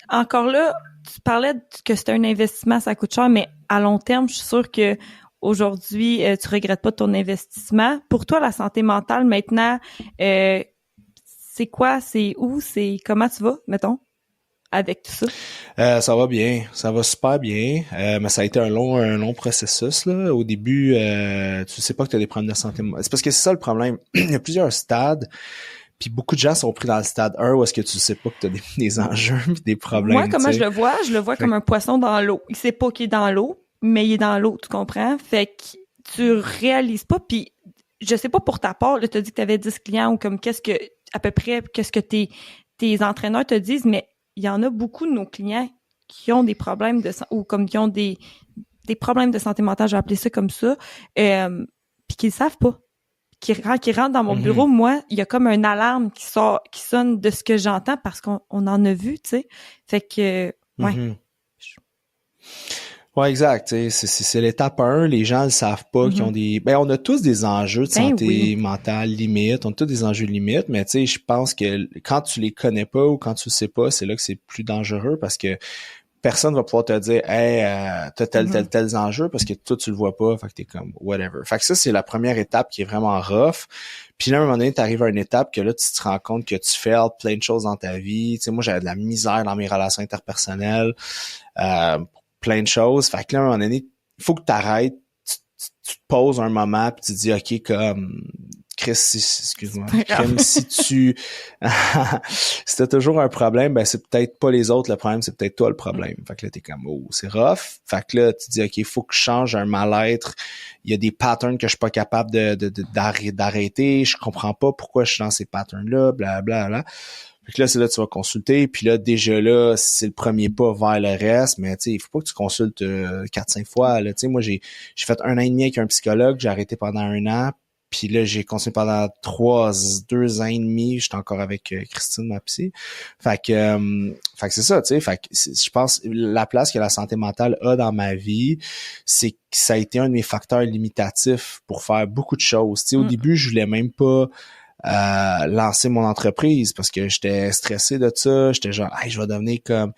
encore là, tu parlais que c'était un investissement, ça coûte cher, mais à long terme, je suis sûre que aujourd'hui, tu regrettes pas ton investissement. Pour toi, la santé mentale, maintenant, c'est quoi? C'est où? C'est comment tu vas, mettons, avec tout ça? Ça va bien. Ça va super bien. Mais ça a été un long processus, là. Au début, tu sais pas que tu as des problèmes de santé mentale. C'est parce que c'est ça le problème. Il y a plusieurs stades. Puis beaucoup de gens sont pris dans le stade 1 où est-ce que tu sais pas que tu as des enjeux et des problèmes. Moi, comment je le vois comme un poisson dans l'eau. Il sait pas qu'il est dans l'eau, mais il est dans l'eau, tu comprends? Fait que tu réalises pas, puis je sais pas pour ta part, là, t'as dit que t'avais 10 clients ou comme qu'est-ce que tes entraîneurs te disent, mais il y en a beaucoup de nos clients qui ont des problèmes ou comme qui ont des problèmes de santé mentale, je vais appeler ça comme ça, puis qu'ils le savent pas. Qui rentre dans mon bureau, moi, il y a comme une alarme qui sonne de ce que j'entends parce qu'on en a vu, tu sais. Fait que, ouais. Ouais, exact. C'est l'étape 1. Les gens le savent pas qu'ils ont on a tous des enjeux de santé mentale limite. On a tous des enjeux limites, mais tu sais, je pense que quand tu les connais pas ou quand tu le sais pas, c'est là que c'est plus dangereux parce que personne va pouvoir te dire, hey, t'as tels enjeux parce que toi, tu le vois pas. Fait que t'es comme, whatever. Fait que ça, c'est la première étape qui est vraiment rough. Puis là, à un moment donné, t'arrives à une étape que là, tu te rends compte que tu fais plein de choses dans ta vie. Tu sais, moi, j'avais de la misère dans mes relations interpersonnelles, plein de choses. Fait que là, à un moment donné, il faut que t'arrêtes, tu te poses un moment, puis tu te dis, OK, comme... Chris, excuse-moi. Si tu, si t'as toujours un problème, ben c'est peut-être pas les autres le problème, c'est peut-être toi le problème. Fait que là, t'es comme, oh, c'est rough. Fait que là, tu te dis, OK, il faut que je change un mal-être. Il y a des patterns que je suis pas capable d'arrêter. Je comprends pas pourquoi je suis dans ces patterns-là, blablabla. Fait que là, c'est là que tu vas consulter. Puis là, déjà là, c'est le premier pas vers le reste. Mais tu sais, il faut pas que tu consultes 4-5 fois. Là. Tu sais, moi, j'ai fait 1 an et demi avec un psychologue. J'ai arrêté pendant 1 an. Puis là, j'ai continué pendant 2 ans et demi. J'étais encore avec Christine, ma psy. Fait que c'est ça, tu sais. Fait que je pense la place que la santé mentale a dans ma vie, c'est que ça a été un de mes facteurs limitatifs pour faire beaucoup de choses. Tu sais, au début, je voulais même pas lancer mon entreprise parce que j'étais stressé de ça. J'étais genre, hey, je vais devenir comme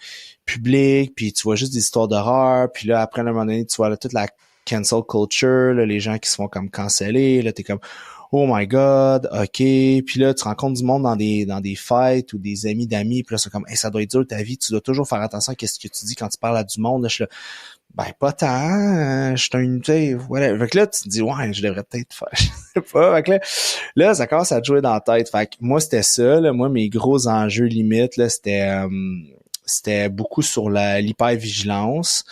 public. Puis tu vois juste des histoires d'horreur. Puis là, après, à un moment donné, tu vois là, toute la cancel culture, là, les gens qui se font comme canceller, là, t'es comme, oh my god, ok, puis là, tu rencontres du monde dans des fêtes ou des amis d'amis, puis là, c'est comme, hey, ça doit être dur ta vie, tu dois toujours faire attention à ce que tu dis quand tu parles à du monde, là, je suis là, ben, pas tant, je suis un, tu sais, voilà. Fait que là, tu te dis, ouais, je devrais peut-être faire, je sais pas, fait que là, ça commence à te jouer dans la tête, fait que moi, c'était ça, là, moi, mes gros enjeux limites, là, c'était beaucoup sur l'hypervigilance,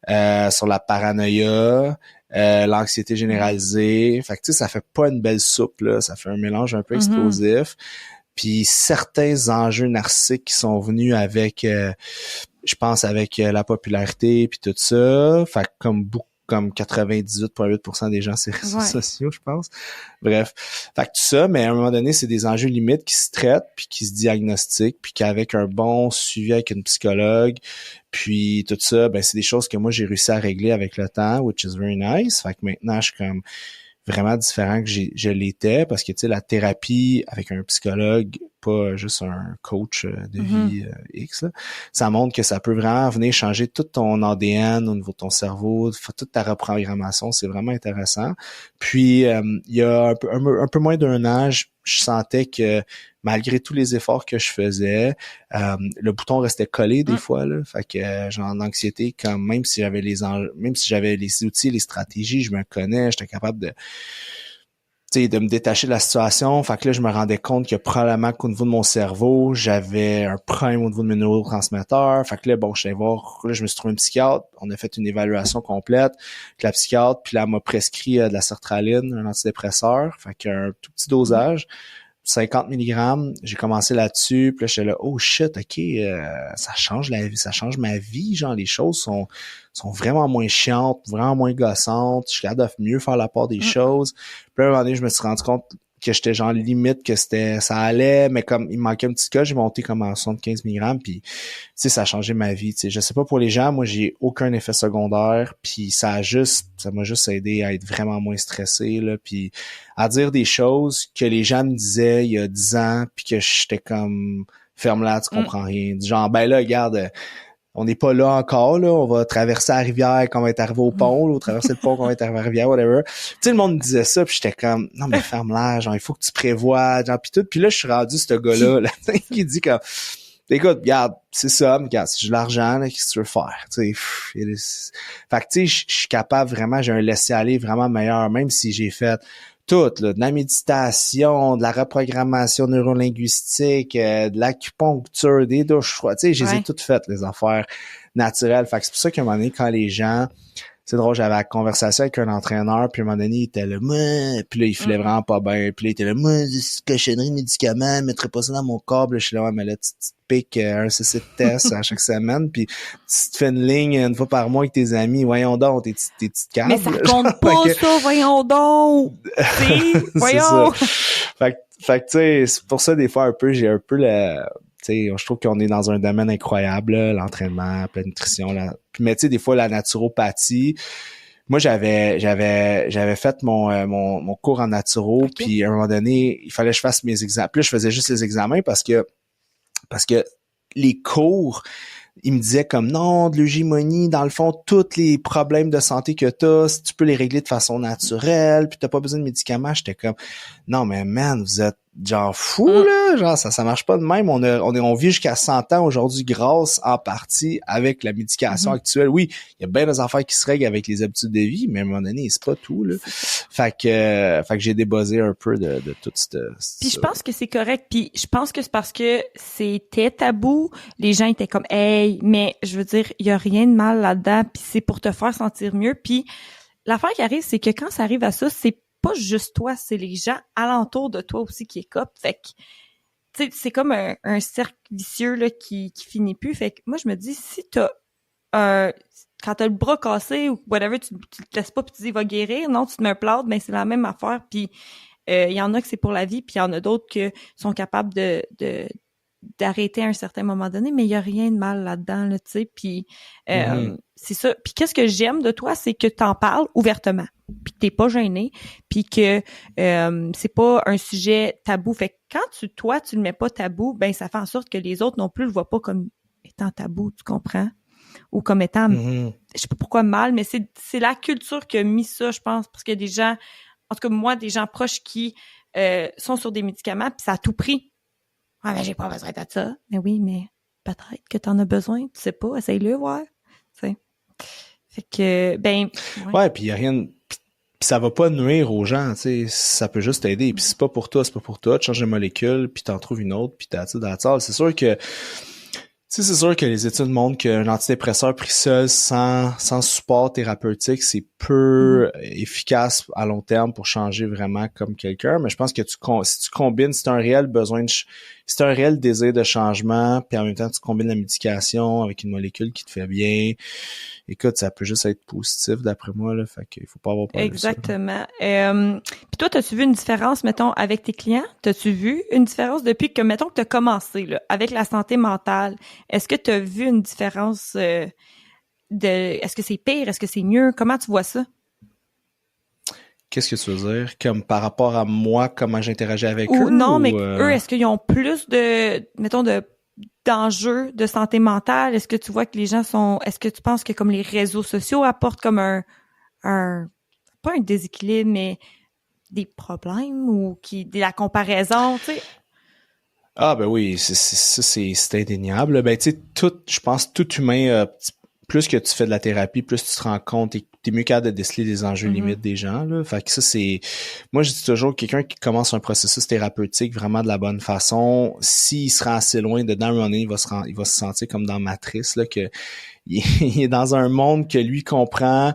sur la paranoïa, l'anxiété généralisée. Fait que tu sais, ça fait pas une belle soupe, là. Ça fait un mélange un peu explosif. Puis certains enjeux narcissiques qui sont venus avec, je pense, avec la popularité puis tout ça. Fait que comme 98,8% des gens sur les réseaux sociaux, je pense. Bref. Fait que tout ça, mais à un moment donné, c'est des enjeux limites qui se traitent, puis qui se diagnostiquent, puis qu'avec un bon suivi avec une psychologue, puis tout ça, ben c'est des choses que moi, j'ai réussi à régler avec le temps, which is very nice. Fait que maintenant, je suis comme vraiment différent que je l'étais, parce que, tu sais, la thérapie avec un psychologue, pas juste un coach de vie X, là, ça montre que ça peut vraiment venir changer tout ton ADN au niveau de ton cerveau, toute ta reprogrammation, c'est vraiment intéressant. Puis, il y a un peu moins d'1 an, je sentais que malgré tous les efforts que je faisais, le bouton restait collé des fois, là. Fait que genre l'anxiété, comme même si j'avais les outils, les stratégies, je me connais, j'étais capable de me détacher de la situation. Fait que là, je me rendais compte que probablement qu'au niveau de mon cerveau, j'avais un problème au niveau de mes neurotransmetteurs. Fait que là, bon, je suis allé voir, là, je me suis trouvé un psychiatre. On a fait une évaluation complète avec la psychiatre, puis là, elle m'a prescrit de la sertraline, un antidépresseur. Fait qu'un tout petit dosage. 50 mg, j'ai commencé là-dessus, puis là, j'étais là, oh shit, ok, ça change la vie, ça change ma vie, genre, les choses sont vraiment moins chiantes, vraiment moins gossantes, je suis capable de mieux faire la part des choses. Puis là, à un moment donné, je me suis rendu compte que j'étais genre limite, que ça allait, mais comme il me manquait un petit cas, j'ai monté comme à 75 mg, puis tu sais, ça a changé ma vie, tu sais, je sais pas pour les gens, moi j'ai aucun effet secondaire, puis ça m'a juste aidé à être vraiment moins stressé, là, puis à dire des choses que les gens me disaient il y a 10 ans, puis que j'étais comme ferme là, tu comprends rien, genre ben là, regarde, on n'est pas là encore, là, on va traverser la rivière quand on va être arrivé au pont, là, ou traverser le pont quand on va être arrivé à la rivière, whatever. Tu sais, le monde me disait ça, puis j'étais comme, non, mais ferme-la, genre, il faut que tu prévois, genre, puis tout. Puis là, je suis rendu ce gars-là, là, qui dit comme, écoute, regarde, c'est ça, mais regarde, si j'ai de l'argent, là, qu'est-ce que tu veux faire, tu sais. Fait que, tu sais, je suis capable vraiment, j'ai un laisser-aller vraiment meilleur, même si j'ai fait tout, là, de la méditation, de la reprogrammation neurolinguistique, de l'acupuncture, des douches froides. Tu sais, je les ai toutes faites, les affaires naturelles. Fait que c'est pour ça qu'à un moment donné, quand les gens... C'est drôle, j'avais la conversation avec un entraîneur, puis à un moment donné, il était là, moi, puis là, il filait vraiment pas bien. Puis là, il était là, moi, c'est cochonnerie de médicaments, mettrais pas ça dans mon corps. Puis là, je suis là, ouais, mais là, tu te piques un CC de test à chaque semaine, puis tu te fais une ligne 1 fois par mois avec tes amis. Voyons donc, tes petites cartes. Mais ça compte pas, ça, voyons donc! Voyons! Fait que, tu sais, c'est pour ça, des fois, j'ai un peu je trouve qu'on est dans un domaine incroyable, là, l'entraînement, la nutrition. Mais tu sais, des fois, la naturopathie, moi, j'avais fait mon cours en naturo, puis à un moment donné, il fallait que je fasse mes examens. Puis là, je faisais juste les examens parce que les cours il me disait comme non, de l'eugémonie, dans le fond, tous les problèmes de santé que t'as, si tu peux les régler de façon naturelle, puis t'as pas besoin de médicaments. J'étais comme non, mais man, vous êtes genre fou, là, genre ça marche pas de même. On vit jusqu'à 100 ans aujourd'hui grâce en partie avec la médication actuelle. Oui, il y a bien des affaires qui se règlent avec les habitudes de vie, mais à un moment donné, c'est pas tout, là. Fait que j'ai débuzzé un peu de tout Puis je pense que c'est correct, puis je pense que c'est parce que c'était tabou, les gens étaient comme hey, mais je veux dire, il y a rien de mal là-dedans, puis c'est pour te faire sentir mieux. Puis l'affaire qui arrive, c'est que quand ça arrive à ça, c'est pas juste toi, c'est les gens alentour de toi aussi qui écopent. Fait que, tu sais, c'est comme un cercle vicieux là qui finit plus. Fait que moi, je me dis, si t'as quand t'as le bras cassé ou whatever, tu te laisses pas puis tu dis, il va guérir. Non, tu te mets un plâtre, ben c'est la même affaire. Puis il y en a que c'est pour la vie, puis il y en a d'autres qui sont capables d'arrêter à un certain moment donné, mais il y a rien de mal là-dedans, là, tu sais. Puis c'est ça. Puis qu'est-ce que j'aime de toi, c'est que t'en parles ouvertement, puis que t'es pas gêné, puis que c'est pas un sujet tabou. Fait que quand toi tu le mets pas tabou, ben ça fait en sorte que les autres non plus le voient pas comme étant tabou, tu comprends? Ou comme étant, je sais pas pourquoi mal, mais c'est la culture qui a mis ça, je pense, parce qu'il y a des gens, en tout cas moi, des gens proches qui sont sur des médicaments, puis ça a tout pris. Ah, mais j'ai pas besoin de ça. Mais oui, mais peut-être que t'en as besoin, tu sais pas, essaye-le, ouais. Tu sais. Fait que, ben... Ouais, puis il y a rien... Puis ça va pas nuire aux gens, tu sais, ça peut juste t'aider. Puis c'est pas pour toi, tu changes de molécule, puis t'en trouves une autre, puis t'as ça. C'est sûr que... Tu sais, c'est sûr que les études montrent qu'un antidépresseur pris seul, sans support thérapeutique, c'est peu efficace à long terme pour changer vraiment comme quelqu'un. Mais je pense que si tu combines, si tu as un réel besoin si tu as un réel désir de changement, puis en même temps tu combines la médication avec une molécule qui te fait bien, écoute, ça peut juste être positif d'après moi, là. Fait qu'il faut pas avoir peur. Exactement. Puis toi, t'as-tu vu une différence, mettons, avec tes clients? T'as-tu vu une différence depuis que, mettons, que t'as commencé, là, avec la santé mentale? Est-ce que t'as vu une différence est-ce que c'est pire? Est-ce que c'est mieux? Comment tu vois ça? Qu'est-ce que tu veux dire? Comme par rapport à moi, comment j'interagis avec eux? Non, mais eux, est-ce qu'ils ont plus mettons, d'enjeux de santé mentale? Est-ce que tu vois que les gens est-ce que tu penses que comme les réseaux sociaux apportent comme pas un déséquilibre, mais des problèmes ou de la comparaison, tu sais? Ah, ben oui, c'est indéniable. Ben, tu sais, je pense, tout humain, plus que tu fais de la thérapie, plus tu te rends compte, t'es mieux capable de déceler les enjeux limites des gens, là. Fait que ça, moi, je dis toujours, quelqu'un qui commence un processus thérapeutique vraiment de la bonne façon, s'il se rend assez loin dedans, à un moment donné, il va se sentir comme dans Matrice, là, que il est dans un monde que lui comprend,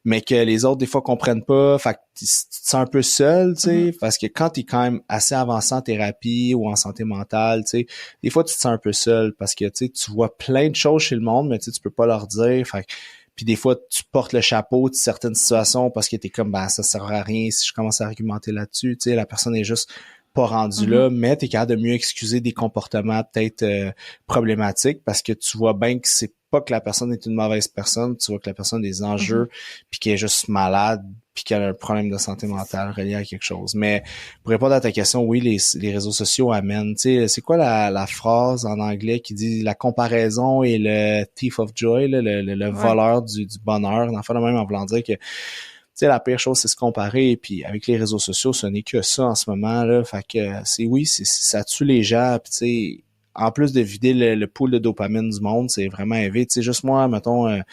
mais que les autres, des fois, comprennent pas. Fait que tu te sens un peu seul, tu sais, parce que quand t'es quand même assez avancé en thérapie ou en santé mentale, tu sais, des fois, tu te sens un peu seul parce que, tu sais, tu vois plein de choses chez le monde, mais tu sais, tu peux pas leur dire. Fait que, puis des fois, tu portes le chapeau de certaines situations parce que t'es comme, ben, ça sert à rien si je commence à argumenter là-dessus, tu sais, la personne est juste pas rendu là, mais t'es capable de mieux excuser des comportements peut-être problématiques parce que tu vois bien que c'est pas que la personne est une mauvaise personne, tu vois que la personne a des enjeux puis qu'elle est juste malade puis qu'elle a un problème de santé mentale relié à quelque chose. Mais pour répondre à ta question, oui, les réseaux sociaux amènent, tu sais, c'est quoi la phrase en anglais qui dit la comparaison est le thief of joy, là, le voleur du bonheur, enfin de même en voulant dire que tu sais, la pire chose, c'est se comparer. Et puis, avec les réseaux sociaux, ce n'est que ça en ce moment, là. Fait que, ça tue les gens. Puis, tu sais, en plus de vider le pool de dopamine du monde, c'est vraiment élevé. Tu sais, juste moi, mettons, tu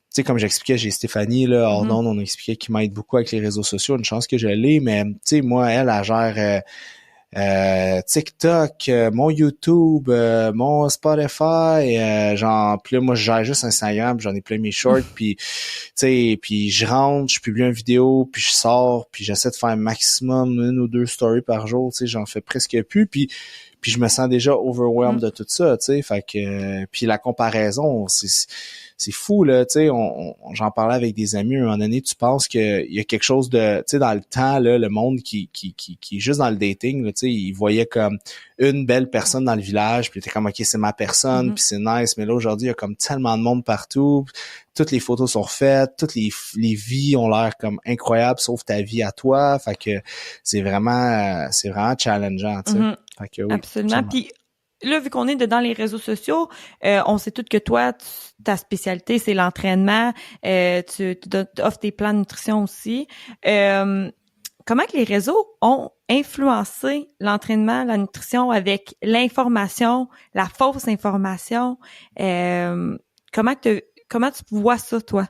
sais, comme j'expliquais, j'ai Stéphanie, là, hors d'onde, on a expliqué qu'il m'aide beaucoup avec les réseaux sociaux. Une chance que je l'ai, mais, tu sais, moi, elle gère TikTok, mon YouTube, mon Spotify, genre, puis là, moi, je gère juste Instagram, j'en ai plein mes shorts, puis, tu sais, puis je rentre, je publie une vidéo, puis je sors, puis j'essaie de faire un maximum 1 ou 2 stories par jour, tu sais, j'en fais presque plus, puis je me sens déjà overwhelmed de tout ça, tu sais, fait que, puis la comparaison, c'est fou, là, tu sais, j'en parlais avec des amis, à un moment donné, tu penses qu'il y a quelque chose de, tu sais, dans le temps, là, le monde qui est juste dans le dating, là, tu sais, il voyait comme une belle personne dans le village, puis t'es comme, OK, c'est ma personne, puis c'est nice, mais là, aujourd'hui, il y a comme tellement de monde partout, toutes les photos sont refaites, toutes les vies ont l'air comme incroyables, sauf ta vie à toi, fait que c'est vraiment challengeant, tu sais. Fait que, oui, absolument. Puis là, vu qu'on est dans les réseaux sociaux, on sait tous que toi, ta spécialité, c'est l'entraînement. Tu offres des plans de nutrition aussi. Comment que les réseaux ont influencé l'entraînement, la nutrition avec l'information, la fausse information? Comment tu vois ça, toi?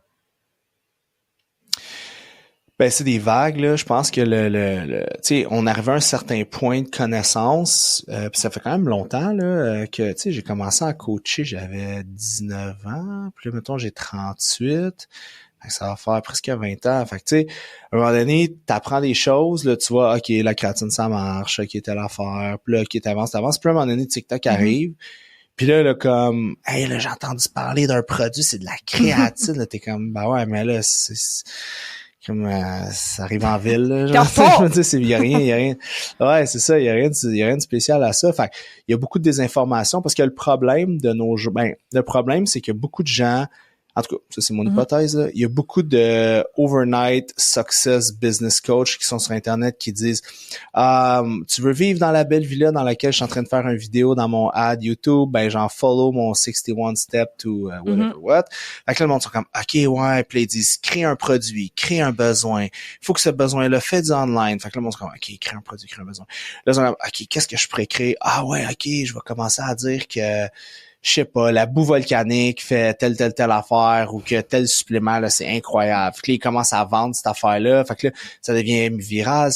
Ben, c'est des vagues, là. Je pense que tu sais, on arrivait à un certain point de connaissance, puis ça fait quand même longtemps, là, que, tu sais, j'ai commencé à coacher, j'avais 19 ans, puis là, mettons, j'ai 38. Fait que ça va faire presque 20 ans. Fait que, tu sais, à un moment donné, t'apprends des choses, là, tu vois, OK, la créatine, ça marche, OK, telle affaire, puis là, OK, t'avances, puis à un moment donné, TikTok arrive, puis là, comme, hey, là, j'ai entendu parler d'un produit, c'est de la créatine, là, t'es comme, ben ouais, mais là, c'est comme ça arrive en ville, là, genre, je veux dire, y a rien. Ouais, c'est ça, y a rien de spécial à ça. Fait il y a beaucoup de désinformation parce que le problème de nos jours, le problème, c'est que beaucoup de gens, en tout cas, ça c'est mon hypothèse, là, il y a beaucoup de overnight success business coach qui sont sur Internet qui disent tu veux vivre dans la belle villa dans laquelle je suis en train de faire une vidéo dans mon ad YouTube, ben j'en follow mon 61 step to whatever what. Fait que là, le monde sont comme OK, ouais, puis ils disent crée un produit, crée un besoin. Il faut que ce besoin-là fait du online. Fait que là, le monde sont comme OK, crée un produit, crée un besoin. Là, ils sont comme OK, qu'est-ce que je pourrais créer? Ah ouais, OK, je vais commencer à dire que je sais pas, la boue volcanique fait telle affaire ou que tel supplément, là, c'est incroyable. Fait que là, ils commencent à vendre cette affaire-là. Fait que là, ça devient viral.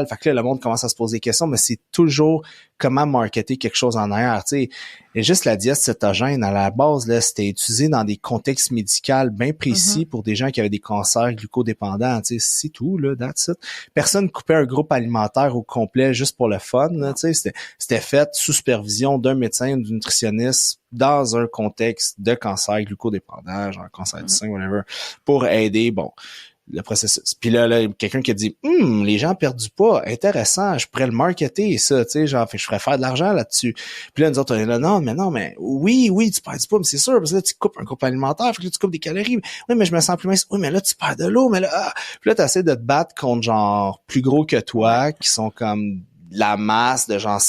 Fait que là, le monde commence à se poser des questions, mais c'est toujours comment marketer quelque chose en arrière, tu sais. Et juste la diète cétogène, à la base, là, c'était utilisé dans des contextes médicaux bien précis pour des gens qui avaient des cancers glucodépendants, tu sais, c'est tout, là, that's it. Personne coupait un groupe alimentaire au complet juste pour le fun, là, tu sais, c'était fait sous supervision d'un médecin, d'un nutritionniste, dans un contexte de cancer glucodépendant, genre cancer du sein, whatever, pour aider, bon, le processus. Puis là, quelqu'un qui a dit les gens perdent du poids, intéressant, je pourrais le marketer ça, tu sais, genre fait que je ferais faire de l'argent là-dessus. Puis là nous autres on est là non mais oui, tu perds du poids, mais c'est sûr parce que là tu coupes un groupe alimentaire, fait que là, tu coupes des calories. Oui, mais je me sens plus mince. Oui, mais là tu perds de l'eau, mais là puis là tu essaies de te battre contre genre plus gros que toi qui sont comme la masse de gens.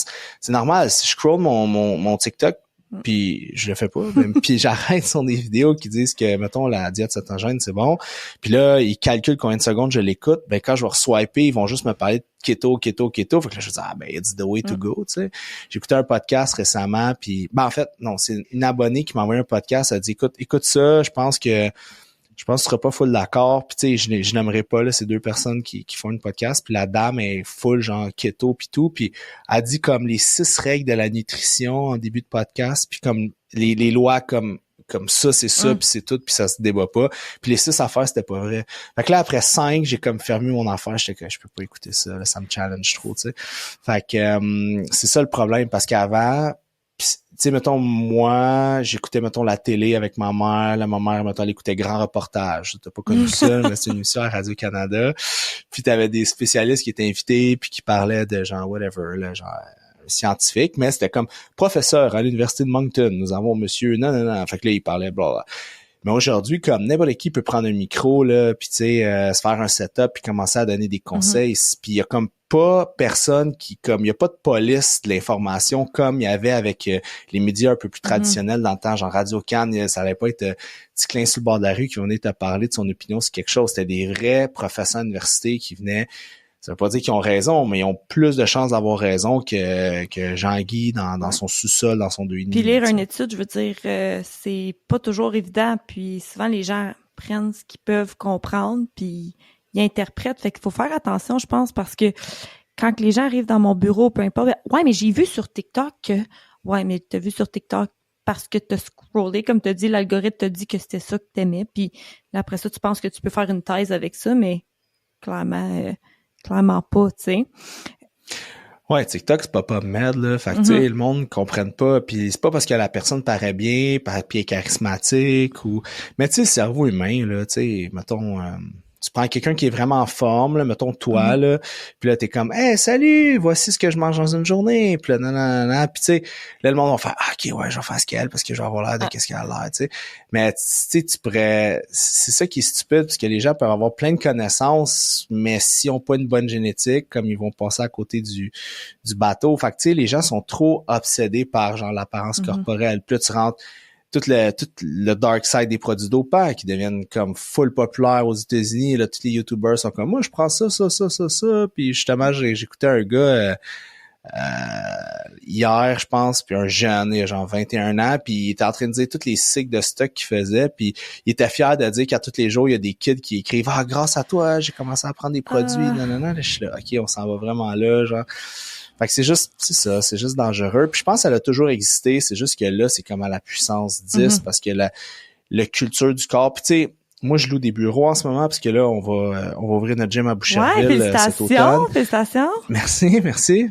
C'est normal, si je scroll mon TikTok puis je le fais pas, puis j'arrête sur des vidéos qui disent que mettons la diète cétogène c'est bon, puis là ils calculent combien de secondes je l'écoute, ben quand je vais swiper ils vont juste me parler de keto, fait que là je dis ben it's the way to go, tu sais. J'ai écouté un podcast récemment, puis en fait non, c'est une abonnée qui m'a envoyé un podcast, elle dit écoute ça, je pense que tu seras pas full d'accord, puis tu sais je n'aimerais pas là ces deux personnes qui font une podcast, puis la dame est full genre keto puis tout, puis elle dit comme les 6 règles de la nutrition en début de podcast, puis comme les lois comme ça c'est ça puis c'est tout puis ça se débat pas, puis les 6 affaires c'était pas vrai. Fait que là après 5 j'ai comme fermé mon affaire, j'étais que je peux pas écouter ça là, ça me challenge trop, tu sais. Fait que c'est ça le problème parce qu'avant tu sais, mettons, moi, j'écoutais, mettons, la télé avec ma mère. Là, ma mère, mettons, elle écoutait Grand Reportage. T'as pas connu ça, mais c'est une émission à Radio-Canada. Puis t'avais des spécialistes qui étaient invités puis qui parlaient de genre, whatever, là, genre, scientifique. Mais c'était comme professeur à l'Université de Moncton. Nous avons monsieur, non. Fait que là, il parlait, blablabla. Mais aujourd'hui, comme n'importe qui peut prendre un micro, là, puis tu sais, se faire un setup puis commencer à donner des conseils. Puis il y a comme pas personne qui, comme il y a pas de police de l'information comme il y avait avec les médias un peu plus traditionnels dans le temps, genre Radio-Can, ça allait pas être petit clin sur le bord de la rue qui venait te parler de son opinion sur quelque chose. C'était des vrais professeurs d'université qui venaient. Ça veut pas dire qu'ils ont raison, mais ils ont plus de chances d'avoir raison que Jean-Guy dans son sous-sol, dans son 2,5. Puis lire une étude, je veux dire, c'est pas toujours évident. Puis souvent, les gens prennent ce qu'ils peuvent comprendre, puis ils interprètent. Fait qu'il faut faire attention, je pense, parce que quand les gens arrivent dans mon bureau, peu importe, ouais, mais j'ai vu sur TikTok que... Ouais, mais t'as vu sur TikTok parce que t'as scrollé, comme t'as dit, l'algorithme t'a dit que c'était ça que t'aimais. Puis là, après ça, tu penses que tu peux faire une thèse avec ça, mais clairement pas, tu sais. Ouais, TikTok, c'est pas PubMed, là. Fait que, tu sais, le monde comprenne pas. Puis c'est pas parce que la personne paraît bien, puis est charismatique, ou... Mais tu sais, le cerveau humain, là, tu sais, mettons... tu prends quelqu'un qui est vraiment en forme, là, mettons toi, là, puis là, t'es comme, hey, salut, voici ce que je mange dans une journée, puis là, nanana, puis tu sais, là, le monde va faire, ah, ok, ouais, je vais faire ce qu'elle, parce que je vais avoir l'air de qu'est-ce qu'elle a l'air, tu sais. Mais, tu sais, tu pourrais, c'est ça qui est stupide, parce que les gens peuvent avoir plein de connaissances, mais s'ils ont pas une bonne génétique, comme ils vont passer à côté du bateau. Fait que, tu sais, les gens sont trop obsédés par, genre, l'apparence corporelle. Puis là, tu rentres tout le dark side des produits dopants qui deviennent comme full populaires aux États-Unis. Là, tous les YouTubers sont comme, moi, je prends ça. Puis justement, j'écoutais un gars hier, je pense, puis un jeune, il a genre 21 ans, puis il était en train de dire tous les cycles de stock qu'il faisait, puis il était fier de dire qu'à tous les jours, il y a des kids qui écrivent « Ah, grâce à toi, j'ai commencé à prendre des produits. » Là, je suis là, OK, on s'en va vraiment là, genre... Fait que c'est juste dangereux. Puis je pense qu'elle a toujours existé, c'est juste que là, c'est comme à la puissance 10 parce que la culture du corps. Puis tu sais, moi je loue des bureaux en ce moment parce que là, on va ouvrir notre gym à Boucherville cet automne. Félicitations! Merci.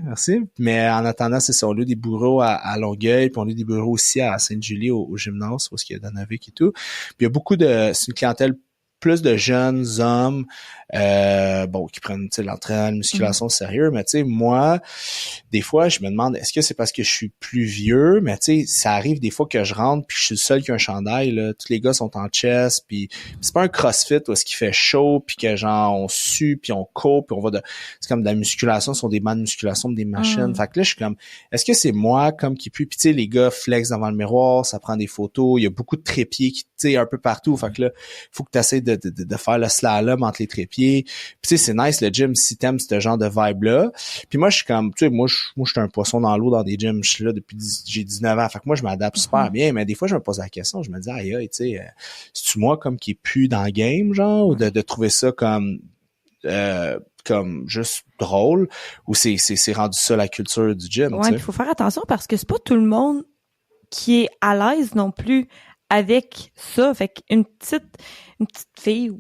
Mais en attendant, c'est ça, on loue des bureaux à Longueuil, puis on loue des bureaux aussi à Sainte-Julie au gymnase, où il y a Danavik et tout. Puis il y a beaucoup c'est une clientèle plus de jeunes hommes qui prennent l'entraînement, musculation sérieux, mais tu sais, moi, des fois, je me demande, est-ce que c'est parce que je suis plus vieux, mais tu sais, ça arrive des fois que je rentre puis je suis le seul qui a un chandail, là, tous les gars sont en chest, puis c'est pas un CrossFit où est-ce qu'il fait chaud, puis que genre, on sue, puis on court, puis on va c'est comme de la musculation, ce sont des bancs de musculation, des machines, fait que là, je suis comme, est-ce que c'est moi comme qui pue, puis tu sais, les gars flex devant le miroir, ça prend des photos, il y a beaucoup de trépieds qui, tu sais, un peu partout, fait que là, faut que tu essaies de faire le slalom entre les trépieds. Puis tu sais, c'est nice le gym si t'aimes ce genre de vibe-là. Puis moi, je suis comme, tu sais, moi, je suis un poisson dans l'eau dans des gyms. Je suis là depuis j'ai 19 ans. Fait que moi, je m'adapte super bien. Mais des fois, je me pose la question. Je me dis, aïe, tu sais, c'est-tu moi comme qui est plus dans le game, genre, ou de trouver ça comme juste drôle, ou c'est rendu ça la culture du gym. Ouais, il faut faire attention parce que c'est pas tout le monde qui est à l'aise non plus avec ça. Fait qu'une petite fille ou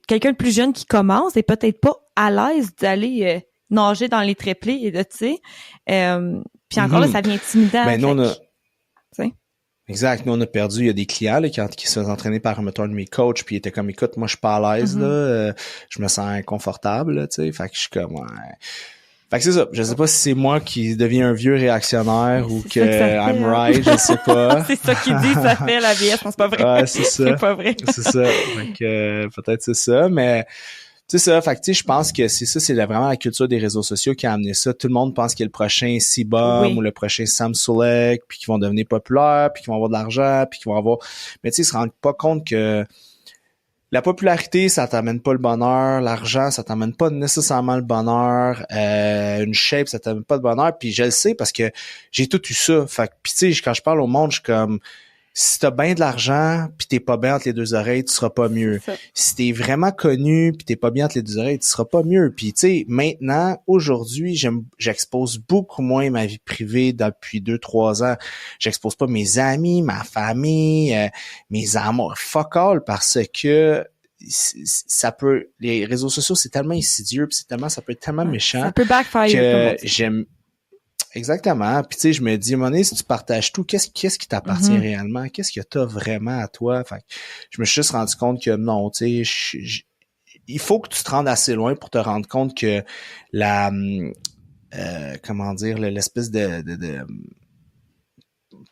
quelqu'un de plus jeune qui commence est peut-être pas à l'aise d'aller nager dans les trépieds et de, tu sais. Puis encore là, ça devient intimidant. Ben, nous, exact. Nous, on a perdu. Il y a des clients là, qui se faisaient entraîner par un de mes coachs, puis ils étaient comme, écoute, moi, je suis pas à l'aise, là. Je me sens inconfortable, tu sais. Fait que je suis comme, ouais. Fait que c'est ça. Je sais pas si c'est moi qui deviens un vieux réactionnaire ou que I'm right, je sais pas. C'est ça qui dit, ça fait la vieillesse, c'est pas vrai. Ouais, c'est ça. C'est pas vrai. C'est ça. Fait que peut-être c'est ça, mais c'est ça. Fait que tu sais, je pense que c'est vraiment la culture des réseaux sociaux qui a amené ça. Tout le monde pense qu'il y a le prochain Sibum ou le prochain Sam Sulek, puis qu'ils vont devenir populaires, puis qu'ils vont avoir de l'argent, puis qu'ils vont avoir. Mais tu sais, ils se rendent pas compte que la popularité, ça t'amène pas le bonheur. L'argent, ça t'amène pas nécessairement le bonheur. Une shape, ça t'amène pas le bonheur. Puis je le sais parce que j'ai tout eu ça. Fait que, puis tu sais, quand je parle au monde, je suis comme, si t'as bien de l'argent puis t'es pas bien entre les deux oreilles, tu seras pas mieux. Si t'es vraiment connu puis t'es pas bien entre les deux oreilles, tu seras pas mieux. Puis tu sais, maintenant, aujourd'hui, j'expose beaucoup moins ma vie privée depuis 2-3 ans. J'expose pas mes amis, ma famille, mes amours, fuck all, parce que ça peut, les réseaux sociaux, c'est tellement insidieux, puis ça peut être tellement méchant. Ça peut backfire. Que j'aime. Exactement. Puis tu sais, je me dis, à un moment donné, si tu partages tout, qu'est-ce qui t'appartient réellement? Qu'est-ce que t'as vraiment à toi? Fait que je me suis juste rendu compte que non, tu sais, il faut que tu te rendes assez loin pour te rendre compte que comment dire, l'espèce de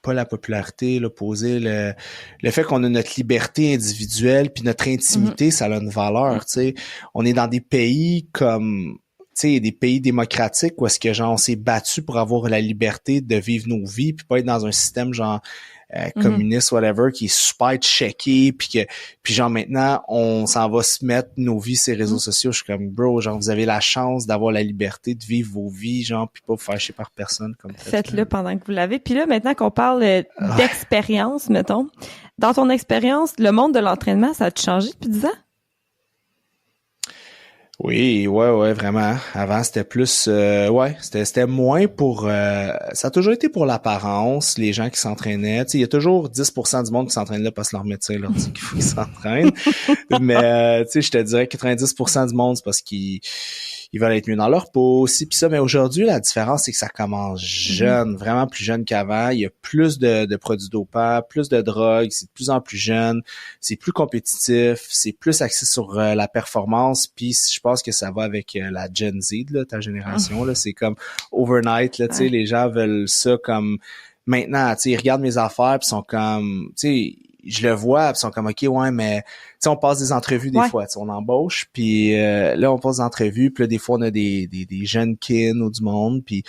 pas la popularité, l'opposé, le fait qu'on a notre liberté individuelle puis notre intimité, ça a une valeur, tu sais. On est dans des pays comme, tu sais, des pays démocratiques où est-ce que genre on s'est battu pour avoir la liberté de vivre nos vies puis pas être dans un système genre communiste whatever qui est super checké puis genre maintenant on s'en va se mettre nos vies sur les réseaux sociaux. Je suis comme bro, genre vous avez la chance d'avoir la liberté de vivre vos vies genre puis pas vous faire chier par personne comme ça. Faites-le pendant que vous l'avez. Puis là maintenant qu'on parle d'expérience, mettons, dans ton expérience, le monde de l'entraînement, ça a-tu changé depuis 10 ans? Oui, ouais, vraiment. Avant, c'était plus, c'était moins pour, ça a toujours été pour l'apparence, les gens qui s'entraînaient. Tu sais, il y a toujours 10% du monde qui s'entraîne là parce que leur médecin leur dit qu'il faut qu'ils s'entraînent. Mais, tu sais, je te dirais que 90% du monde, c'est parce qu'ils ils veulent être mieux dans leur peau, aussi puis ça. Mais aujourd'hui, la différence, c'est que ça commence jeune, vraiment plus jeune qu'avant. Il y a plus de produits dopants, plus de drogues, c'est de plus en plus jeune, c'est plus compétitif, c'est plus axé sur la performance. Puis je pense que ça va avec la Gen Z, là, ta génération. Là, c'est comme overnight, là, tu sais, les gens veulent ça comme maintenant, tu sais, ils regardent mes affaires puis sont comme, tu sais, je le vois puis sont comme OK, ouais, mais tu sais, on passe des entrevues des fois, tu sais, on embauche puis là on passe des entrevues puis là des fois on a des jeunes kin ou du monde puis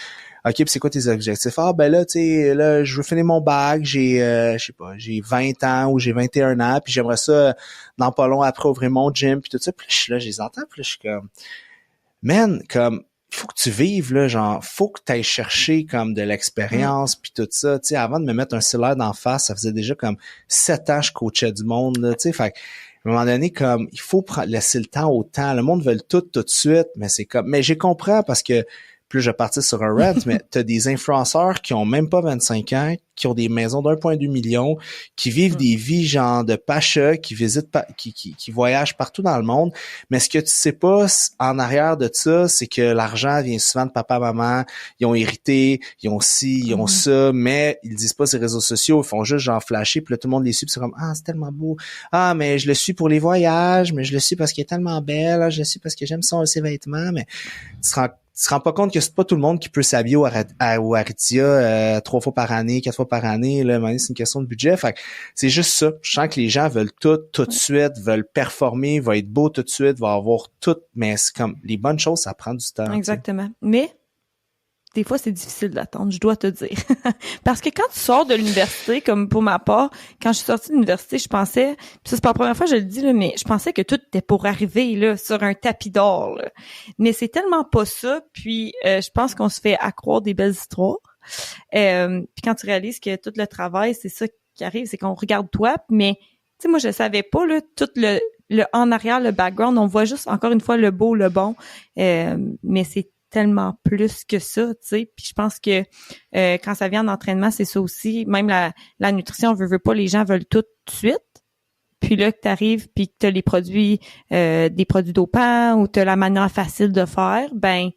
OK, puis c'est quoi tes objectifs? Ah ben là, tu sais, là je veux finir mon bac, j'ai je sais pas, j'ai 20 ans ou j'ai 21 ans puis j'aimerais ça dans pas long après ouvrir mon gym puis tout ça. Puis là, je les entends puis là je suis comme man, comme faut que tu vives là, genre faut que tu ailles chercher comme de l'expérience puis tout ça, tu sais, avant de me mettre un cellulaire d'en face, ça faisait déjà comme 7 ans que je coachais du monde là, tu sais, fait à un moment donné comme il faut laisser le temps au temps, le monde veut tout de suite, mais c'est comme mais j'ai compris parce que plus je partais sur un rant, mais t'as des influenceurs qui ont même pas 25 ans, qui ont des maisons d'1,2 million, qui vivent des vies genre de pacha, qui visitent, qui voyagent partout dans le monde. Mais ce que tu sais pas en arrière de ça, c'est que l'argent vient souvent de papa, maman. Ils ont hérité, ils ont ci, ils ont ça, mais ils disent pas sur les réseaux sociaux. Ils font juste genre flasher, puis là tout le monde les suit, puis c'est comme ah c'est tellement beau. Ah mais je le suis pour les voyages, mais je le suis parce qu'il est tellement belle. Ah, je le suis parce que j'aime ses vêtements, mais tu te rends pas compte que c'est pas tout le monde qui peut s'habiller au Aritzia 3 fois par année, 4 fois par année. Là, c'est une question de budget. Fait que c'est juste ça. Je sens que les gens veulent tout de suite, veulent performer, va être beau tout de suite, va avoir tout. Mais c'est comme les bonnes choses, ça prend du temps. Exactement. T'sais. Mais des fois, c'est difficile d'attendre, je dois te dire. Parce que quand tu sors de l'université, comme pour ma part, quand je suis sortie de l'université, je pensais, puis ça c'est pas la première fois que je le dis, là, mais je pensais que tout était pour arriver là sur un tapis d'or. Là. Mais c'est tellement pas ça, puis je pense qu'on se fait accroire des belles histoires. Puis quand tu réalises que tout le travail, c'est ça qui arrive, c'est qu'on regarde toi, mais tu sais, moi je savais pas, là, tout le en arrière, le background, on voit juste encore une fois le beau, le bon, mais c'est tellement plus que ça, tu sais. Puis je pense que quand ça vient en entraînement, c'est ça aussi. Même la nutrition, on veut pas, les gens veulent tout de suite. Puis là, que t'arrives, puis que t'as les produits, des produits dopants ou t'as la manière facile de faire, ben,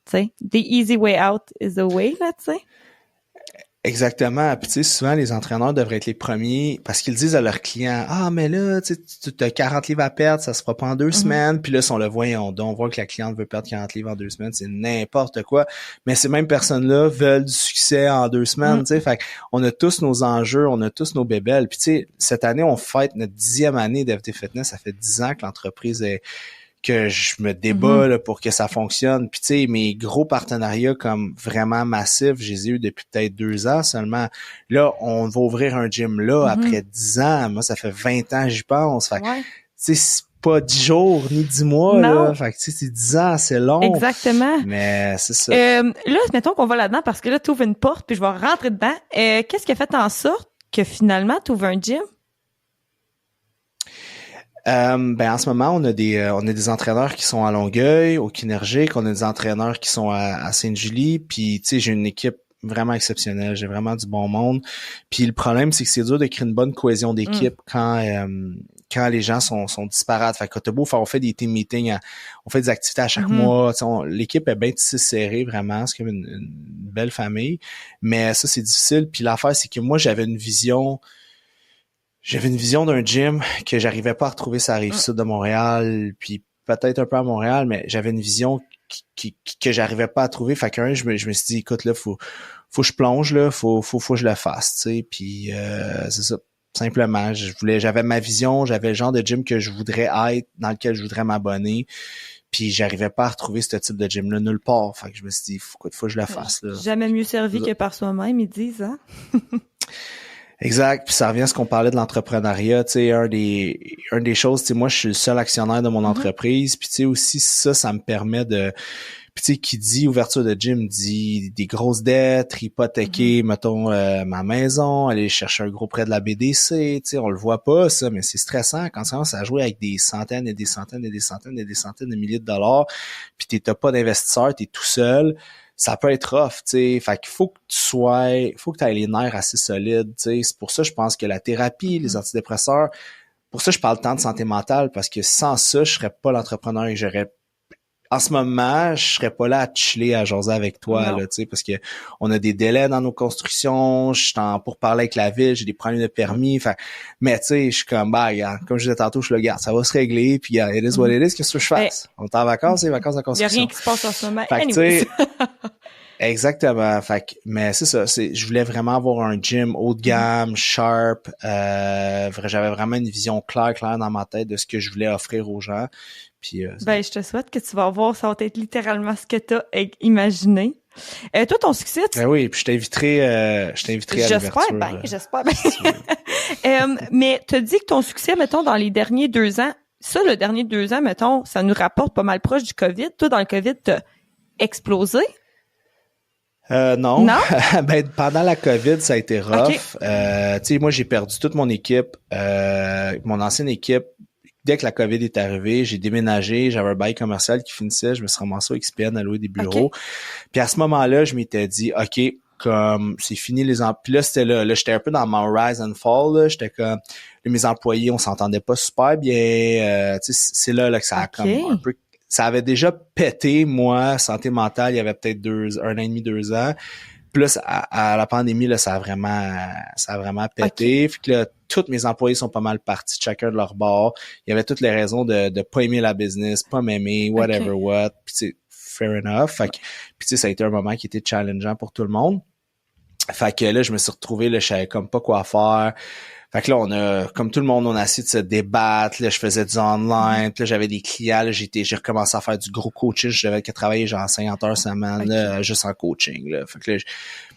tu sais, the easy way out is the way, là, tu sais. Exactement. Puis tu sais, souvent les entraîneurs devraient être les premiers parce qu'ils disent à leurs clients ah mais là tu as 40 livres à perdre, ça se fera pas en 2 semaines. Puis là si on le voyons donc on voit que la cliente veut perdre 40 livres en 2 semaines, c'est n'importe quoi. Mais ces mêmes personnes-là veulent du succès en 2 semaines. Tu sais, fait on a tous nos enjeux, on a tous nos bébelles. Puis tu sais, cette année on fête notre 10e année d'FT Fitness. Ça fait 10 ans que l'entreprise est que je me débat là, pour que ça fonctionne. Puis tu sais, mes gros partenariats comme vraiment massifs, je les ai eu depuis peut-être 2 ans seulement. Là, on va ouvrir un gym là après 10 ans. Moi, ça fait 20 ans que j'y pense. Fait que, tu sais, c'est pas 10 jours ni 10 mois. Là. Fait que tu sais, c'est 10 ans, c'est long. Exactement. Mais c'est ça. Là, mettons qu'on va là-dedans parce que là, tu ouvres une porte puis je vais rentrer dedans. Qu'est-ce qui a fait en sorte que finalement, tu ouvres un gym? En ce moment, on a des entraîneurs qui sont à Longueuil, au Kinergique, on a des entraîneurs qui sont à Sainte-Julie, puis tu sais, j'ai une équipe vraiment exceptionnelle, j'ai vraiment du bon monde. Puis le problème, c'est que c'est dur de créer une bonne cohésion d'équipe quand les gens sont disparates. Fait que t'as beau faire, on fait des team meetings, on fait des activités à chaque mois, l'équipe est bien tissée serrée, vraiment, c'est comme une belle famille. Mais ça, c'est difficile. Puis l'affaire, c'est que moi, j'avais une vision d'un gym que j'arrivais pas à retrouver sur la Rive-Sud de Montréal, puis peut-être un peu à Montréal, mais j'avais une vision que j'arrivais pas à trouver. Fait qu'un, je me suis dit, écoute, là, faut que je plonge, là, faut que je le fasse, tu sais, puis c'est ça. Simplement, j'avais ma vision, j'avais le genre de gym que je voudrais être, dans lequel je voudrais m'abonner, puis j'arrivais pas à retrouver ce type de gym-là nulle part. Fait que je me suis dit, faut que je le fasse, là. Jamais mieux servi que par soi-même, ils disent, hein? Exact, puis ça revient à ce qu'on parlait de l'entrepreneuriat, tu sais, un des choses, tu sais, moi je suis le seul actionnaire de mon entreprise, puis tu sais aussi ça me permet de, puis tu sais, qui dit ouverture de gym dit des grosses dettes, hypothéquer, mettons ma maison, aller chercher un gros prêt de la BDC, tu sais, on le voit pas ça, mais c'est stressant quand ça commence à jouer avec des centaines et des centaines et des centaines et des centaines de milliers de dollars, puis t'as pas d'investisseur, t'es tout seul. Ça peut être rough, tu sais. Fait qu'il faut que tu aies les nerfs assez solides, tu sais. C'est pour ça, je pense que la thérapie, les antidépresseurs, pour ça, je parle tant de santé mentale, parce que sans ça, je serais pas l'entrepreneur que j'aurais en ce moment, je serais pas là à chiller, à jaser avec toi, là, tu sais, parce que on a des délais dans nos constructions, je suis pour parler avec la ville, j'ai des problèmes de permis, mais tu sais, je suis comme, regarde, comme je disais tantôt, je suis là, regarde, ça va se régler, puis it is what it is, qu'est-ce que je fasse? On est en vacances, c'est vacances en construction. Il y a rien qui se passe en ce moment, fait que, exactement. Mais c'est ça. Je voulais vraiment avoir un gym haut de gamme, sharp. J'avais vraiment une vision claire dans ma tête de ce que je voulais offrir aux gens. Puis, je te souhaite que tu vas voir, ça va être littéralement ce que tu as imaginé. Toi, ton succès... Ben oui, puis je t'inviterai à l'ouverture. J'espère bien. Mais tu as dit que ton succès, mettons, dans les derniers 2 ans, le dernier 2 ans, mettons, ça nous rapporte pas mal proche du COVID. Toi, dans le COVID, t'as explosé? Non. Ben, pendant la COVID, ça a été rough. Okay. Tu sais, moi, j'ai perdu toute mon équipe, mon ancienne équipe. Dès que la COVID est arrivée, j'ai déménagé, j'avais un bail commercial qui finissait, je me suis ramassé au XPN à louer des bureaux. Okay. Puis à ce moment-là, je m'étais dit, OK, comme c'est fini les emplois. Puis là, c'était là, j'étais un peu dans mon rise and fall, là. J'étais comme mes employés, on s'entendait pas super bien. Tu sais, c'est là que ça a comme un peu. Ça avait déjà pété, moi, santé mentale, il y avait peut-être 1 an et demi, 2 ans. Puis là, à la pandémie, là, ça a vraiment pété. Fait que là, tous mes employés sont pas mal partis, chacun de leur bord. Il y avait toutes les raisons de pas aimer la business, pas m'aimer, whatever what. Puis tu sais, fair enough. Fait que, puis tu sais, ça a été un moment qui était challengeant pour tout le monde. Fait que là, je me suis retrouvé, là, je savais comme pas quoi faire. Fait que là, comme tout le monde, on a essayé de se débattre. Là, je faisais du online. Puis là, j'avais des clients. Là, j'ai recommencé à faire du gros coaching. Je devais travailler genre 50 heures semaine, là, juste en coaching, là. Fait que là, j'ai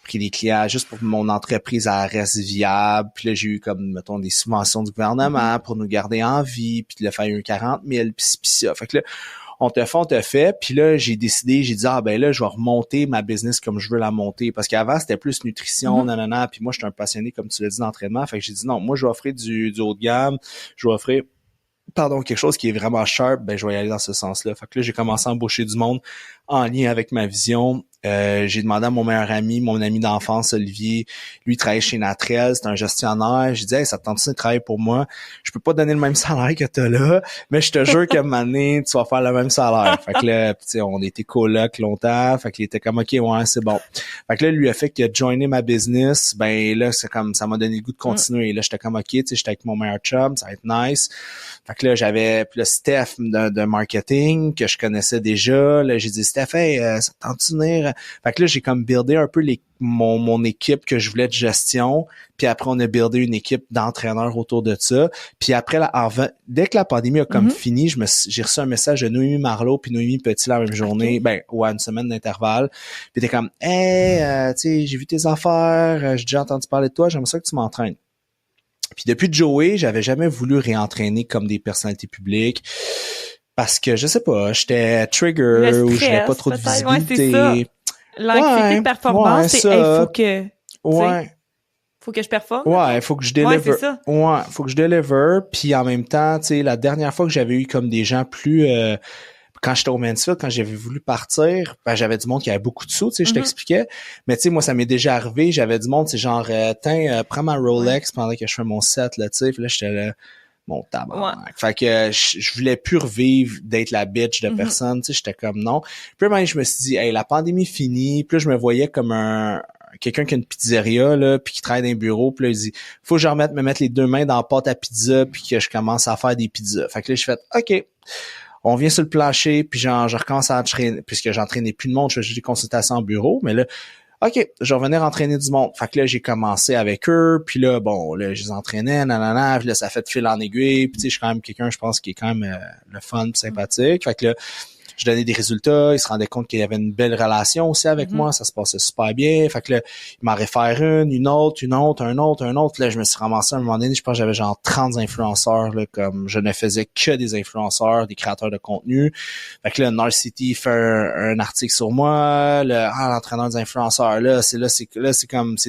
pris des clients juste pour que mon entreprise elle reste viable. Puis là, j'ai eu comme, mettons, des subventions du gouvernement pour nous garder en vie. Puis là, il a fallu 40 000, puis ça. Fait que là, on te fait. Puis là, j'ai dit, ben là, je vais remonter ma business comme je veux la monter. Parce qu'avant, c'était plus nutrition, nanana. Puis moi, je suis un passionné, comme tu l'as dit, d'entraînement. Fait que j'ai dit, non, moi, je vais offrir du haut de gamme. Je vais offrir, quelque chose qui est vraiment sharp. Ben, je vais y aller dans ce sens-là. Fait que là, j'ai commencé à embaucher du monde en lien avec ma vision. J'ai demandé à mon meilleur ami, mon ami d'enfance, Olivier, lui, il travaille chez Natrel, c'est un gestionnaire. J'ai dit, hey, ça te tente de travailler pour moi? Je peux pas donner le même salaire que t'as là, mais je te jure qu'à un moment donné, tu vas faire le même salaire. Fait que là, tu sais, on était coloc longtemps, fait qu'il était comme, OK, ouais, c'est bon. Fait que là, lui a fait qu'il a joiné ma business, ben là, c'est comme, ça m'a donné le goût de continuer. Là, j'étais comme, OK, tu sais, j'étais avec mon meilleur chum, ça va être nice. Fait que là, j'avais le Steph de marketing que je connaissais déjà. Là, j'ai dit, Steph, hey, ça te tente de venir? Fait que là, j'ai comme buildé un peu mon équipe que je voulais de gestion. Puis après, on a buildé une équipe d'entraîneurs autour de ça. Puis après, dès que la pandémie a comme fini, j'ai reçu un message de Noémie Marleau puis Noémie Petit la même journée. Une semaine d'intervalle. Puis t'es comme, hey, tu sais, j'ai vu tes affaires, j'ai déjà entendu parler de toi, j'aimerais ça que tu m'entraînes. Puis depuis Joey, j'avais jamais voulu réentraîner comme des personnalités publiques parce que, je sais pas, j'étais trigger ou je n'avais pas trop de visibilité. Ouais, c'est ça. L'anxiété de performance, c'est faut que... Ouais. Faut que je performe. Ouais, il faut que je deliver. Ouais, c'est ça. Ouais, faut que je deliver. Puis en même temps, tu sais, la dernière fois que j'avais eu comme des gens plus... quand j'étais au Mansfield, quand j'avais voulu partir, ben, j'avais du monde qui avait beaucoup de sous, tu sais, je t'expliquais. Mais tu sais, moi, ça m'est déjà arrivé, j'avais du monde, c'est genre, prends ma Rolex pendant que je fais mon set, là, tu sais. Puis là, j'étais là, mon tabac. Fait que je voulais plus revivre d'être la bitch de personne, tu sais, j'étais comme non. Puis même, je me suis dit, hey, la pandémie finie. Puis là, je me voyais comme quelqu'un qui a une pizzeria, là, puis qui travaille dans un bureau, puis là, il dit, faut que je me mettre les 2 mains dans la pâte à pizza, puis que je commence à faire des pizzas. Fait que là, je fais, OK. On vient sur le plancher, puis je recommence à entraîner, puisque j'entraînais plus de monde, je faisais des consultations en bureau, mais là, OK, je vais revenir entraîner du monde. Fait que là, j'ai commencé avec eux, puis là, bon, là, je les entraînais, nanana, puis là, ça fait de fil en aiguille, puis tu sais, je suis quand même quelqu'un, je pense, qui est quand même le fun, pis sympathique. Fait que là, je donnais des résultats, ils se rendaient compte qu'il y avait une belle relation aussi avec moi, ça se passait super bien. Fait que là, il m'en réfère une autre, un autre. Là, je me suis ramassé à un moment donné, je pense que j'avais genre 30 influenceurs, là, comme je ne faisais que des influenceurs, des créateurs de contenu. Fait que là, Narcity fait un article sur moi, l'entraîneur des influenceurs, c'est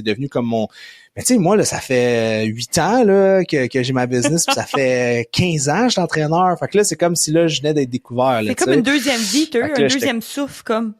devenu comme mon... Mais tu sais, moi, là, ça fait 8 ans là que j'ai ma business, puis ça fait 15 ans que je suis entraîneur. Fait que là, c'est comme si là, je venais d'être découvert. C'est comme une deuxième vie, un deuxième souffle, comme.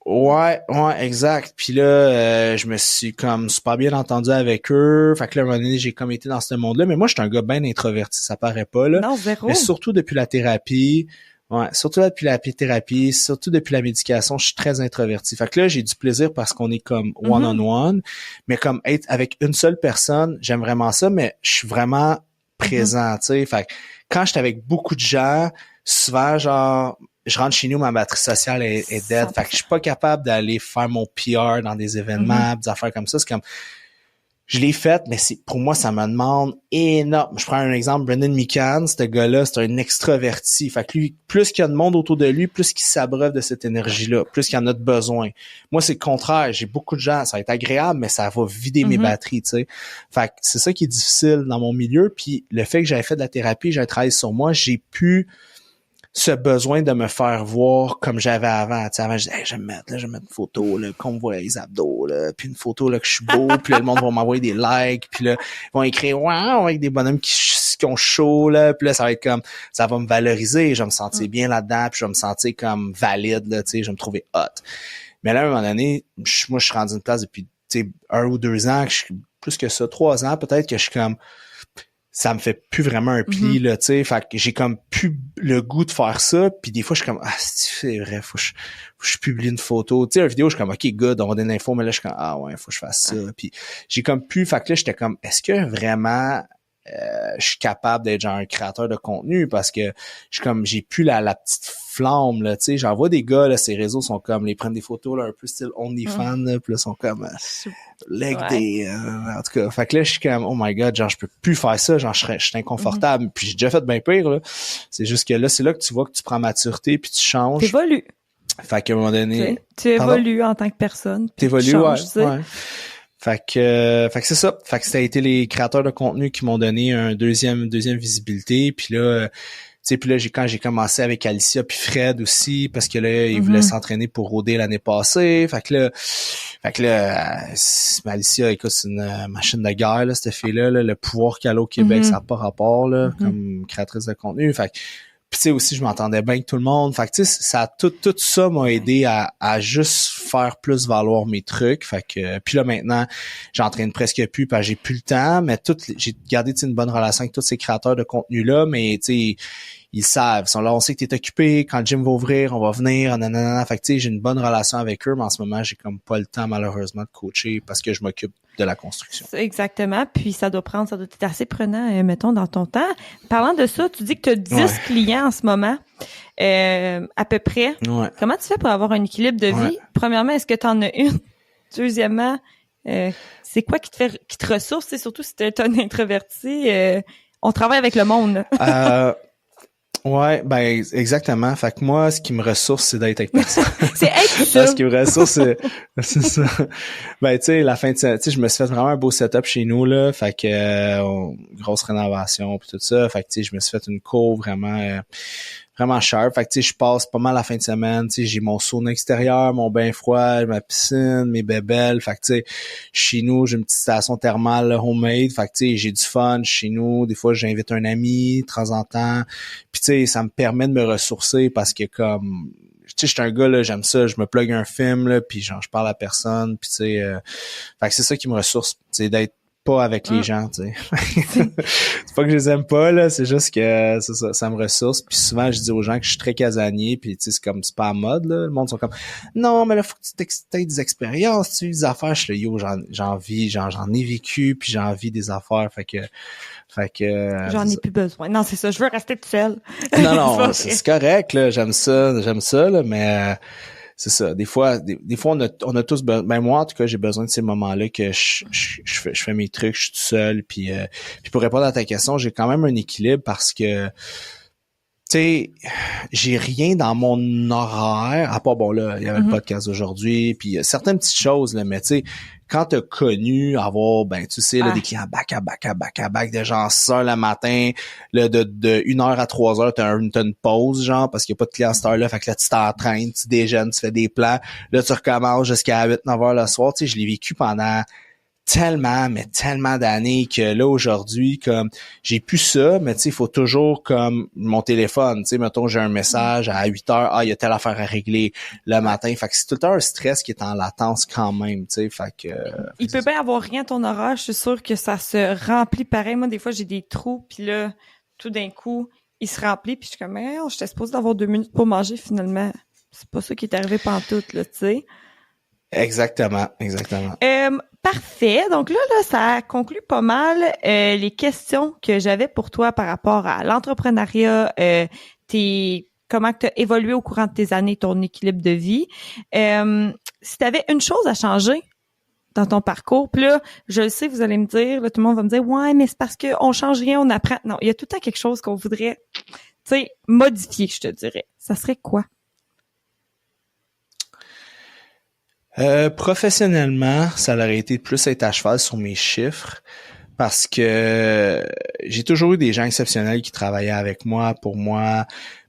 Ouais, exact. Puis là, je me suis comme super bien entendu avec eux. Fait que là, à un moment donné, j'ai comme été dans ce monde-là. Mais moi, je suis un gars bien introverti, ça paraît pas, là. Non, zéro. Mais surtout depuis la thérapie, Ouais, surtout depuis l'apithérapie, surtout depuis la médication, je suis très introverti. Fait que là, j'ai du plaisir parce qu'on est comme one-on-one, mais comme être avec une seule personne, j'aime vraiment ça, mais je suis vraiment présent, tu sais. Fait que quand j'étais avec beaucoup de gens, souvent, genre, je rentre chez nous, ma batterie sociale est dead. Fait que je suis pas capable d'aller faire mon PR dans des événements, des affaires comme ça. C'est comme, je l'ai fait, mais pour moi, ça me demande énorme. Je prends un exemple, Brendan McCann, ce gars-là, c'est un extraverti. Fait que lui, plus qu'il y a de monde autour de lui, plus qu'il s'abreuve de cette énergie-là, plus qu'il y en a de besoin. Moi, c'est le contraire. J'ai beaucoup de gens, ça va être agréable, mais ça va vider mes batteries, tu sais. Fait que c'est ça qui est difficile dans mon milieu. Puis le fait que j'avais fait de la thérapie, j'avais travaillé sur moi, j'ai pu ce besoin de me faire voir comme j'avais avant. Tu sais, avant, je disais, hey, je vais me mettre une photo, là, qu'on me voit les abdos, là, puis une photo, là, que je suis beau, puis là, le monde va m'envoyer des likes, puis là, ils vont écrire, wow, avec des bonhommes qui ont chaud, là, puis là, ça va être comme, ça va me valoriser, je vais me sentir bien là-dedans, puis je vais me sentir comme valide, là, tu sais, je vais me trouver hot. Mais là, à un moment donné, moi, je suis rendu une place depuis, tu sais, 1 ou 2 ans, plus que ça, 3 ans, peut-être, que je suis comme, ça me fait plus vraiment un pli, là, tu sais. Fait que j'ai comme plus le goût de faire ça. Puis des fois, je suis comme, c'est vrai, faut que je publie une photo. Tu sais, une vidéo, je suis comme, OK, good, on va donner l'info, mais là, je suis comme, ouais, faut que je fasse ça. Puis j'ai comme plus, fait que là, j'étais comme, est-ce que vraiment je suis capable d'être genre un créateur de contenu? Parce que j'ai plus la petite flamme, là, tu sais. J'en vois des gars, là, ces réseaux sont comme, ils prennent des photos, là, un peu style OnlyFans, là, puis là, sont comme leg day, en tout cas. Fait que là, je suis comme, oh my god, genre, je peux plus faire ça, genre, je suis inconfortable. Puis j'ai déjà fait bien pire, là. C'est juste que là, c'est là que tu vois que tu prends maturité, puis tu changes. T'évolues. Fait qu'à un moment donné... Tu évolues en tant que personne. T'évolues, ouais. Fait que c'est ça. Fait que ça a été les créateurs de contenu qui m'ont donné un deuxième visibilité. Puis là, quand j'ai commencé avec Alicia puis Fred aussi, parce que là, ils voulaient s'entraîner pour rôder l'année passée. Fait que là, Alicia, écoute, c'est une machine de guerre, là, cette fille-là, là, le pouvoir qu'elle a au Québec, ça n'a pas rapport, là, comme créatrice de contenu. Fait que, puis tu sais aussi, je m'entendais bien avec tout le monde. Fait que tu sais, ça tout ça m'a aidé à juste faire plus valoir mes trucs. Fait que puis là maintenant, j'entraîne presque plus parce que j'ai plus le temps, mais j'ai gardé une bonne relation avec tous ces créateurs de contenu là, mais tu sais, ils savent, ils sont là, on sait que t'es occupé, quand le gym va ouvrir, on va venir, nanana. Fait que tu sais, j'ai une bonne relation avec eux, mais en ce moment, j'ai comme pas le temps malheureusement de coacher parce que je m'occupe de la construction. Exactement, puis ça doit être assez prenant, mettons, dans ton temps. Parlant de ça, tu dis que tu as 10 clients en ce moment, à peu près. Ouais. Comment tu fais pour avoir un équilibre de vie? Premièrement, est-ce que tu en as une? Deuxièmement, c'est quoi qui te ressource? Surtout si tu es un introverti, on travaille avec le monde. Ouais, ben exactement. Fait que moi, ce qui me ressource, c'est d'être avec personne. C'est être seul. Ce qui me ressource, c'est ça. Ben tu sais, je me suis fait vraiment un beau setup chez nous là. Fait que grosse rénovation puis tout ça. Fait que tu sais, je me suis fait une cour vraiment sharp. Fait que tu sais, je passe pas mal la fin de semaine. Tu sais, j'ai mon sauna extérieur, mon bain froid, ma piscine, mes bébelles. Fait que tu sais, chez nous, j'ai une petite station thermale homemade. Fait que tu sais, j'ai du fun chez nous. Des fois, j'invite un ami de temps en temps. Puis tu sais, ça me permet de me ressourcer parce que comme tu sais, je suis un gars là, j'aime ça, je me plug un film là, puis genre je parle à personne, puis tu sais, fait que c'est ça qui me ressource, c'est d'être pas avec les gens, tu sais. C'est pas que je les aime pas là, c'est juste que ça me ressource. Puis souvent je dis aux gens que je suis très casanier, puis tu sais c'est comme c'est pas à mode là, le monde sont comme non mais là faut que tu aies des expériences, tu vis des affaires. Je suis là, yo j'en ai vécu, puis j'en vis des affaires, fait que j'en ai plus besoin. Non, c'est ça, je veux rester toute seule. Non, c'est correct là, j'aime ça là, mais c'est ça. Des fois, on a tous besoin. Ben moi, en tout cas, j'ai besoin de ces moments-là que je fais mes trucs, je suis tout seul. Puis pour répondre à ta question, j'ai quand même un équilibre parce que, tu sais, j'ai rien dans mon horaire. À part, bon là, il y avait le podcast aujourd'hui, puis certaines petites choses là, mais tu sais, quand t'as connu avoir, ben tu sais, là, des clients back à back, de genre 6 heures le matin, là, de 1 heure à 3 heures, t'as une pause, genre, parce qu'il n'y a pas de clients à cette heure-là, fait que là, tu t'entraînes, tu déjeunes, tu fais des plans, là, tu recommences jusqu'à 8-9 heures le soir, tu sais, je l'ai vécu pendant tellement d'années que là, aujourd'hui, comme, j'ai plus ça, mais tu sais, il faut toujours, comme, mon téléphone, tu sais, mettons, j'ai un message à 8 heures, il y a telle affaire à régler le matin, fait que c'est tout le temps un stress qui est en latence quand même, tu sais, fait que... il peut bien avoir rien à ton horaire, je suis sûre que ça se remplit pareil. Moi, des fois, j'ai des trous, puis là, tout d'un coup, il se remplit, puis je suis comme, j'étais supposée d'avoir 2 minutes pour manger, finalement. C'est pas ça qui est arrivé pantoute, là, tu sais. Exactement. Parfait. Donc là, ça conclut pas mal les questions que j'avais pour toi par rapport à l'entrepreneuriat, comment tu as évolué au courant de tes années, ton équilibre de vie. Si tu avais une chose à changer dans ton parcours, puis là, je le sais, vous allez me dire, là, tout le monde va me dire, ouais, mais c'est parce qu'on change rien, on apprend. Non, il y a tout le temps quelque chose qu'on voudrait, tu sais, modifier, je te dirais. Ça serait quoi? Professionnellement, ça aurait été plus être à cheval sur mes chiffres parce que j'ai toujours eu des gens exceptionnels qui travaillaient avec moi, pour moi,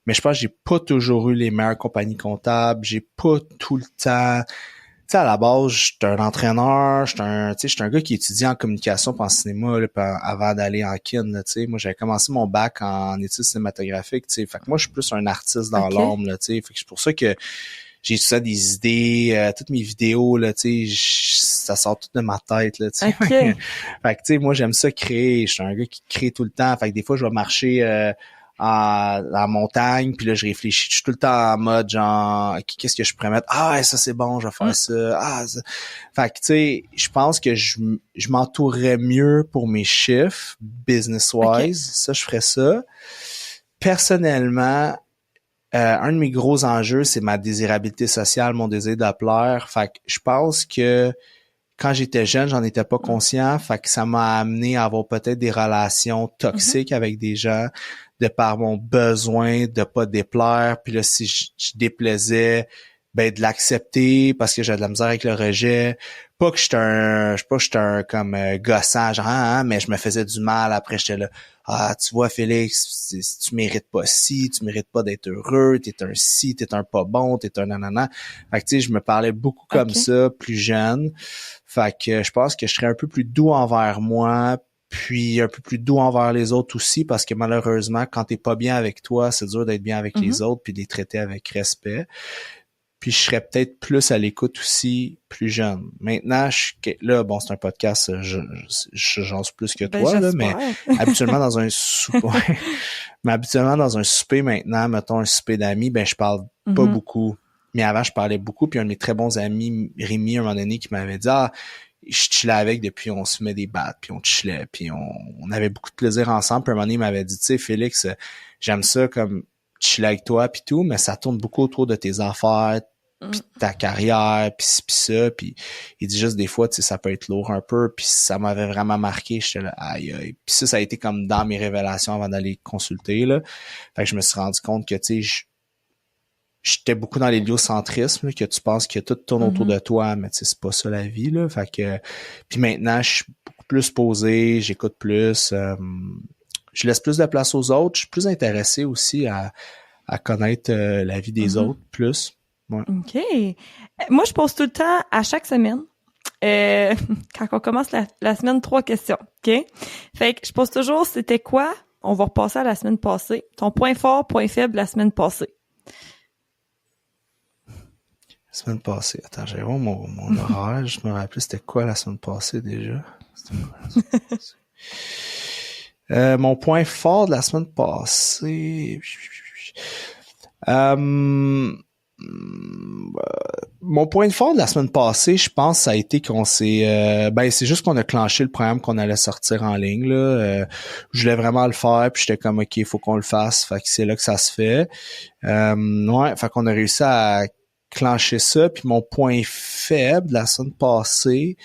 mais je pense que j'ai pas toujours eu les meilleures compagnies comptables, j'ai pas tout le temps. Tu sais, à la base, j'étais un entraîneur, j'étais un gars qui étudie en communication puis en cinéma là, avant d'aller en kin. Là, tu sais, moi, j'avais commencé mon bac en études cinématographiques. Tu sais, fait que moi, je suis plus un artiste dans l'âme. Là, tu sais, fait que c'est pour ça que j'ai tout ça des idées, toutes mes vidéos là, tu sais, ça sort tout de ma tête là, tu sais. Okay. Fait que tu sais, moi j'aime ça créer. Je suis un gars qui crée tout le temps. Fait que des fois, je vais marcher en montagne, puis là je réfléchis, je suis tout le temps en mode genre qu'est-ce que je pourrais mettre, ça c'est bon, je vais faire ça, fait que tu sais, je pense que je m'entourerais mieux pour mes chiffres business wise, ça je ferais ça. Personnellement, un de mes gros enjeux, c'est ma désirabilité sociale, mon désir de plaire. Fait que je pense que quand j'étais jeune, j'en étais pas conscient. Fait que ça m'a amené à avoir peut-être des relations toxiques avec des gens de par mon besoin de pas déplaire. Puis là, si je déplaisais, ben de l'accepter parce que j'ai de la misère avec le rejet. Pas que j'étais un comme gossant, genre mais je me faisais du mal. Après, j'étais là, tu vois Félix, tu mérites pas ci, tu mérites pas d'être heureux, t'es un ci, t'es un pas bon, t'es un nanana. Fait que tu sais, je me parlais beaucoup comme ça, plus jeune. Fait que je pense que je serais un peu plus doux envers moi, puis un peu plus doux envers les autres aussi, parce que malheureusement, quand t'es pas bien avec toi, c'est dur d'être bien avec les autres, puis de les traiter avec respect. Puis je serais peut-être plus à l'écoute aussi plus jeune. Maintenant, là, bon, c'est un podcast, j'en suis plus que toi, là, mais habituellement dans un souper, mais habituellement dans un souper maintenant, mettons un souper d'amis, ben je parle pas beaucoup. Mais avant, je parlais beaucoup, puis un de mes très bons amis, Rémi, à un moment donné, qui m'avait dit, je chillais avec depuis on se met des battes, puis on chillait, puis on avait beaucoup de plaisir ensemble. Puis un moment donné, il m'avait dit, tu sais, Félix, j'aime ça comme chiller avec toi puis tout, mais ça tourne beaucoup autour de tes affaires, puis ta carrière, puis ci, puis ça. Puis il dit juste des fois, tu sais, ça peut être lourd un peu, puis ça m'avait vraiment marqué. J'étais là, aïe, aïe. Puis ça a été comme dans mes révélations avant d'aller consulter, là. Fait que je me suis rendu compte que, tu sais, j'étais beaucoup dans l'héliocentrisme, là, que tu penses que tout tourne autour de toi, mais tu sais, c'est pas ça la vie, là. Fait que, puis maintenant, je suis beaucoup plus posé, j'écoute plus, je laisse plus de place aux autres. Je suis plus intéressé aussi à connaître la vie des autres plus. Ouais. OK. Moi, je pose tout le temps, à chaque semaine, quand on commence la semaine, 3 questions. OK? Fait que je pose toujours, c'était quoi? On va repasser à la semaine passée. Ton point fort, point faible la semaine passée. La semaine passée. Attends, j'ai vraiment mon horaire. Je me rappelle, c'était quoi la semaine passée déjà? C'était quoi la semaine passée? Mon point fort de la semaine passée. Mon point fort de la semaine passée, je pense, ça a été qu'on s'est... c'est juste qu'on a clenché le programme qu'on allait sortir en ligne. Là. Je voulais vraiment le faire, puis j'étais comme, OK, il faut qu'on le fasse. Fait que c'est là que ça se fait. Fait qu'on a réussi à clencher ça. Puis mon point faible de la semaine passée,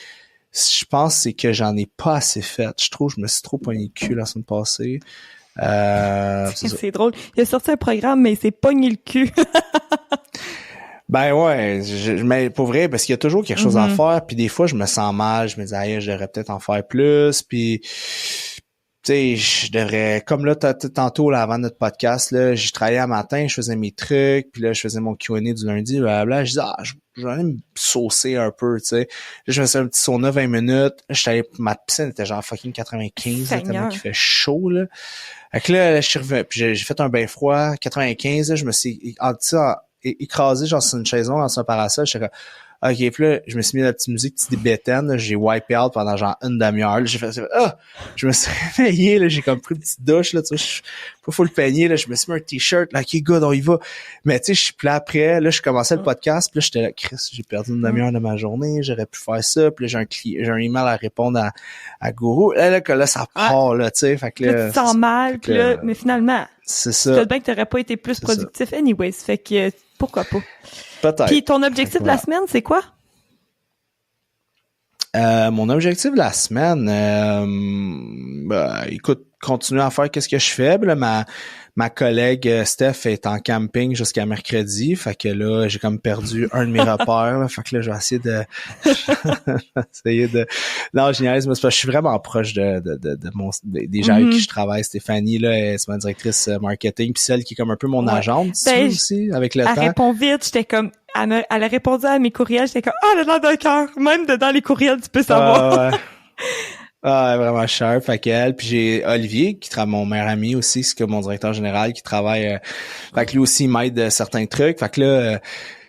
je pense, c'est que j'en ai pas assez fait. Je trouve que je me suis trop pogné le cul la semaine passée. C'est drôle. Il a sorti un programme, mais il s'est pogné le cul. Ben ouais, mais pour vrai, parce qu'il y a toujours quelque chose à faire, puis des fois je me sens mal, je me dis je devrais peut-être en faire plus, puis tu sais, je devrais, comme là tantôt là, avant notre podcast là, j'ai travaillé à matin, je faisais mes trucs, puis là je faisais mon Q&A du lundi, blablabla, je dis je vais aller me saucer un peu, tu sais. Là je faisais un petit sauna 20 minutes, ma piscine était genre fucking 95, là, tellement qu'il fait chaud là. Fait que là je suis revenu, puis j'ai fait un bain froid, 95, là, je me suis écrasé genre sur une chaise longue dans un parasol, j'étais comme OK, puis là, je me suis mis la petite musique, petite bétaine, là, j'ai wipé out pendant genre une demi-heure. Là, j'ai fait je me suis réveillé, là, j'ai comme pris une petite douche, là, tu sais, pas full peigné, là, je me suis mis un t-shirt, là, OK, good, on y va. Mais tu sais, je suis plus après, là, je commençais le podcast, puis là, j'étais là, Chris, j'ai perdu une demi-heure de ma journée, j'aurais pu faire ça, puis là, j'ai un email à répondre à Gourou. Là, ça part, là, tu sais, fait que là, tu te sens mal, puis là, mais finalement, c'est ça. peut-être bien que t'aurais pas été plus productif anyways, fait que pourquoi pas. Peut-être. Puis ton objectif de la semaine, c'est quoi? Mon objectif de la semaine, écoute, continuer à faire qu'est-ce que je fais. Là, ma collègue Steph est en camping jusqu'à mercredi, fait que là, j'ai comme perdu un de mes repères, là, fait que là, je vais essayer de non, je niaise, mais c'est parce que je suis vraiment proche des gens avec qui je travaille. Stéphanie, là, c'est ma directrice marketing, puis celle qui est comme un peu mon agente aussi, avec le temps. Elle répond vite, j'étais comme, elle a répondu à mes courriels, j'étais comme, elle a dans le cœur, même dedans les courriels, tu peux savoir. Vraiment cher, fait qu'elle. Puis j'ai Olivier, qui travaille, mon meilleur ami aussi, c'est que mon directeur général qui travaille, fait que lui aussi il m'aide certains trucs. Fait que là, tu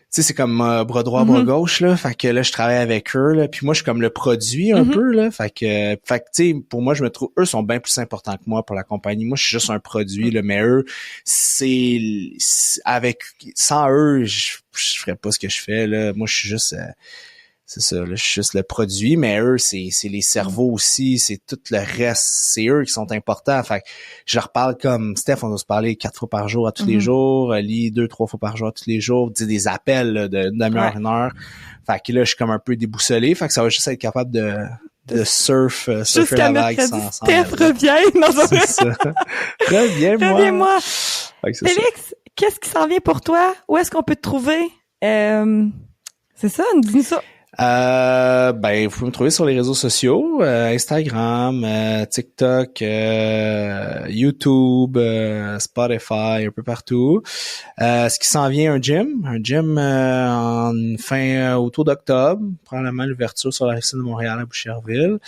sais, c'est comme bras droit, bras gauche, là. Fait que là, je travaille avec eux, là. Puis moi, je suis comme le produit un peu, là. Fait que tu sais, pour moi, je me trouve, eux sont bien plus importants que moi pour la compagnie. Moi, je suis juste un produit, là. Mais eux, sans eux, je ferais pas ce que je fais, là. Moi, je suis juste, c'est ça, là, je suis juste le produit, mais eux, c'est les cerveaux aussi, c'est tout le reste, c'est eux qui sont importants. Fait que je leur parle comme Steph, on doit se parler 4 fois par jour à tous les jours, Ali 2-3 fois par jour à tous les jours, des appels là, d'une demi-heure, une heure. Fait que là, je suis comme un peu déboussolé, fait que ça va juste être capable de surfer la vague sans Steph, reviens dans un... C'est ça. Reviens-moi. Félix, qu'est-ce qui s'en vient pour toi? Où est-ce qu'on peut te trouver? C'est ça, dis-nous ça. Vous pouvez me trouver sur les réseaux sociaux, Instagram, TikTok, YouTube, Spotify, un peu partout. Ce qui s'en vient, un gym en fin autour d'octobre, probablement l'ouverture sur la rive-sud de Montréal à Boucherville.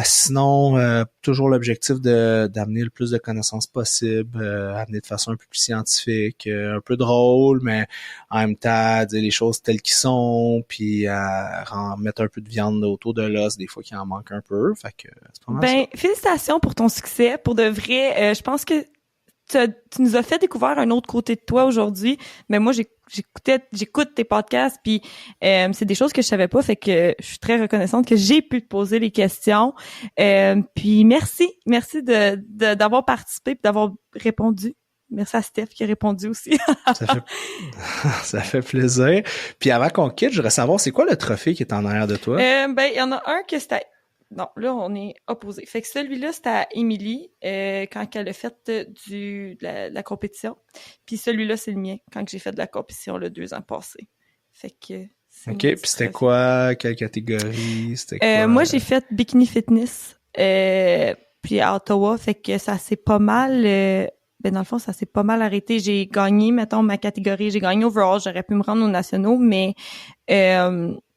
Sinon, toujours l'objectif d'amener le plus de connaissances possible, amener de façon un peu plus scientifique, un peu drôle, mais en même temps dire les choses telles qu'elles sont, puis mettre un peu de viande autour de l'os des fois qu'il en manque un peu. Fait que c'est pas mal ça. Félicitations pour ton succès. Pour de vrai, je pense que tu nous as fait découvrir un autre côté de toi aujourd'hui, mais moi j'écoute tes podcasts puis c'est des choses que je savais pas, fait que je suis très reconnaissante que j'ai pu te poser les questions. Puis merci d'avoir participé et d'avoir répondu. Merci à Steph qui a répondu aussi. Ça fait plaisir. Puis avant qu'on quitte, je voudrais savoir c'est quoi le trophée qui est en arrière de toi? Il y en a un que c'était... Non, là, on est opposés. Fait que celui-là, c'était à Émilie, quand elle a fait de la compétition. Puis celui-là, c'est le mien, quand j'ai fait de la compétition, 2 ans passés. Fait que... OK, puis c'était quoi? Quelle catégorie? C'était quoi? Moi, j'ai fait Bikini Fitness, puis à Ottawa. Fait que ça s'est pas mal... dans le fond, ça s'est pas mal arrêté. J'ai gagné, mettons, ma catégorie. J'ai gagné overall. J'aurais pu me rendre aux nationaux, mais...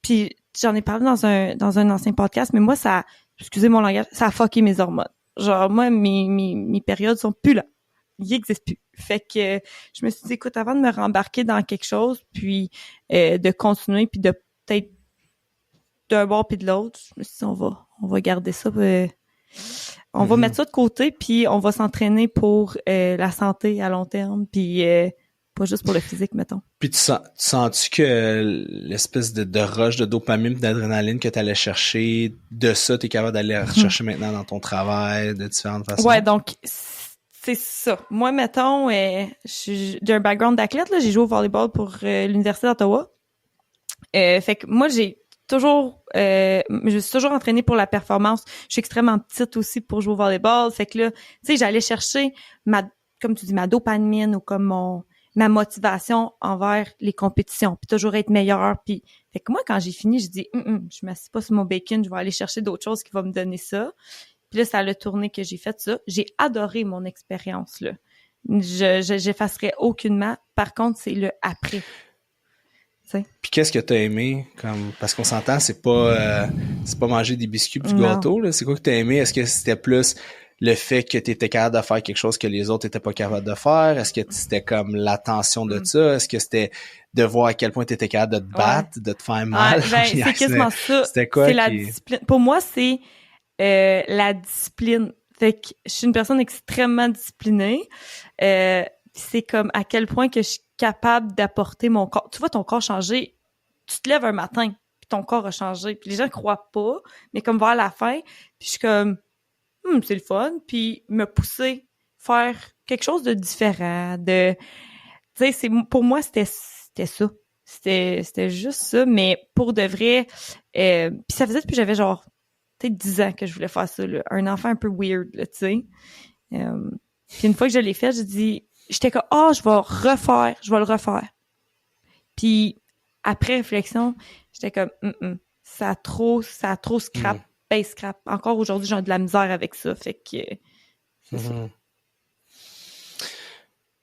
puis j'en ai parlé dans un ancien podcast, mais moi, excusez mon langage, ça a fucké mes hormones. Genre, moi, mes périodes sont plus là. Ils existent plus. Fait que je me suis dit, écoute, avant de me rembarquer dans quelque chose, puis de continuer, puis de peut-être d'un bord puis de l'autre, je me suis dit, on va garder ça. On va mettre ça de côté, puis on va s'entraîner pour la santé à long terme, puis pas juste pour le physique, mettons. Puis tu sens-tu que l'espèce de rush de dopamine, d'adrénaline que tu allais chercher, de ça, tu es capable d'aller rechercher maintenant dans ton travail, de différentes façons? Ouais, donc c'est ça. Moi, mettons, j'ai un background d'athlète, là, j'ai joué au volleyball pour l'Université d'Ottawa. Fait que moi, je me suis toujours entraînée pour la performance. Je suis extrêmement petite aussi pour jouer au volleyball. Fait que là, tu sais, j'allais chercher comme tu dis, ma dopamine ou comme ma motivation envers les compétitions, puis toujours être meilleure. Puis, fait que moi, quand j'ai fini, je dis, je m'assieds pas sur mon bacon, je vais aller chercher d'autres choses qui vont me donner ça. Puis là, ça a le tourné que j'ai fait ça. J'ai adoré mon expérience, là. J'effacerai aucunement. Par contre, c'est le après. T'sais. Puis qu'est-ce que t'as aimé? Parce qu'on s'entend, c'est pas manger des biscuits du gâteau, là. C'est quoi que t'as aimé? Est-ce que c'était plus le fait que tu étais capable de faire quelque chose que les autres étaient pas capables de faire? Est-ce que c'était comme l'attention de ça? Est-ce que c'était de voir à quel point tu étais capable de te battre, de te faire mal. C'est quasiment ça. C'était quoi c'est la discipline. Pour moi, c'est la discipline. Fait que je suis une personne extrêmement disciplinée. C'est comme à quel point que je suis capable d'apporter mon corps. Tu vois ton corps changer. Tu te lèves un matin, puis ton corps a changé. Puis les gens croient pas, mais comme vers la fin, puis je suis comme c'est le fun. Puis me pousser, faire quelque chose de différent. Tu sais, pour moi c'était ça. C'était juste ça, mais pour de vrai. Puis ça faisait depuis que j'avais genre peut-être 10 ans que je voulais faire ça, là. Un enfant un peu weird, là, tu sais. Puis une fois que je l'ai fait, j'étais comme, je vais le refaire. Puis après réflexion, j'étais comme, ça a trop scrap, base scrap. Encore aujourd'hui, j'ai de la misère avec ça, fait que c'est ça.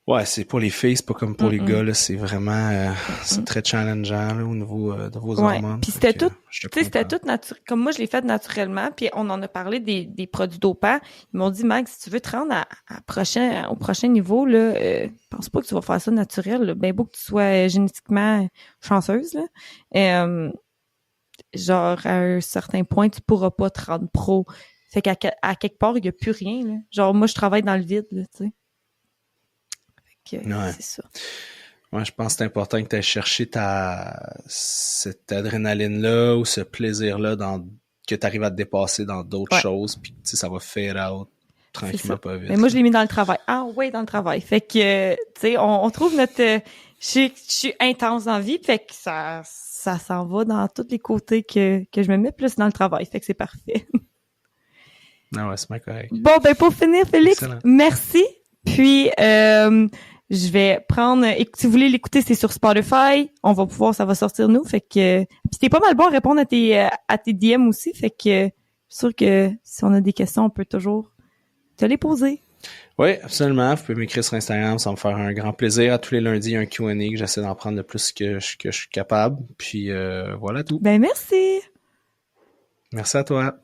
Ouais, c'est pour les filles, c'est pas comme pour les gars, là, c'est vraiment c'est très challengeant là, au niveau de vos hormones. Puis c'était tout, tu sais, c'était tout naturel. Comme moi, je l'ai fait naturellement, puis on en a parlé des produits dopants. Ils m'ont dit, Mag, si tu veux te rendre au prochain niveau, là, pense pas que tu vas faire ça naturel, là. Ben beau que tu sois génétiquement chanceuse, là. Genre, à un certain point, tu pourras pas te rendre pro. Fait qu'à quelque part, il y a plus rien, là. Genre, moi, je travaille dans le vide, là, tu sais. C'est ça. Ouais, je pense que c'est important que tu ailles chercher cette adrénaline-là ou ce plaisir-là que tu arrives à te dépasser dans d'autres choses, puis ça va faire out tranquillement pas vite. Mais moi, je l'ai mis dans le travail. Dans le travail. Fait que, tu sais, on trouve notre... je suis intense dans la vie, fait que ça s'en va dans tous les côtés que je me mets plus dans le travail. Fait que c'est parfait. Ah ouais, c'est bien correct. Bon, ben pour finir, Félix, excellent. Merci. Puis, je vais prendre... Si vous voulez l'écouter, c'est sur Spotify. On va pouvoir... Ça va sortir nous. Fait que... Puis t'es pas mal bon à répondre à tes DM aussi. Fait que je suis sûr que si on a des questions, on peut toujours te les poser. Oui, absolument. Vous pouvez m'écrire sur Instagram. Ça va me faire un grand plaisir. À tous les lundis, il y a un Q&A que j'essaie d'en prendre le plus que je suis capable. Puis voilà tout. Ben merci. Merci à toi.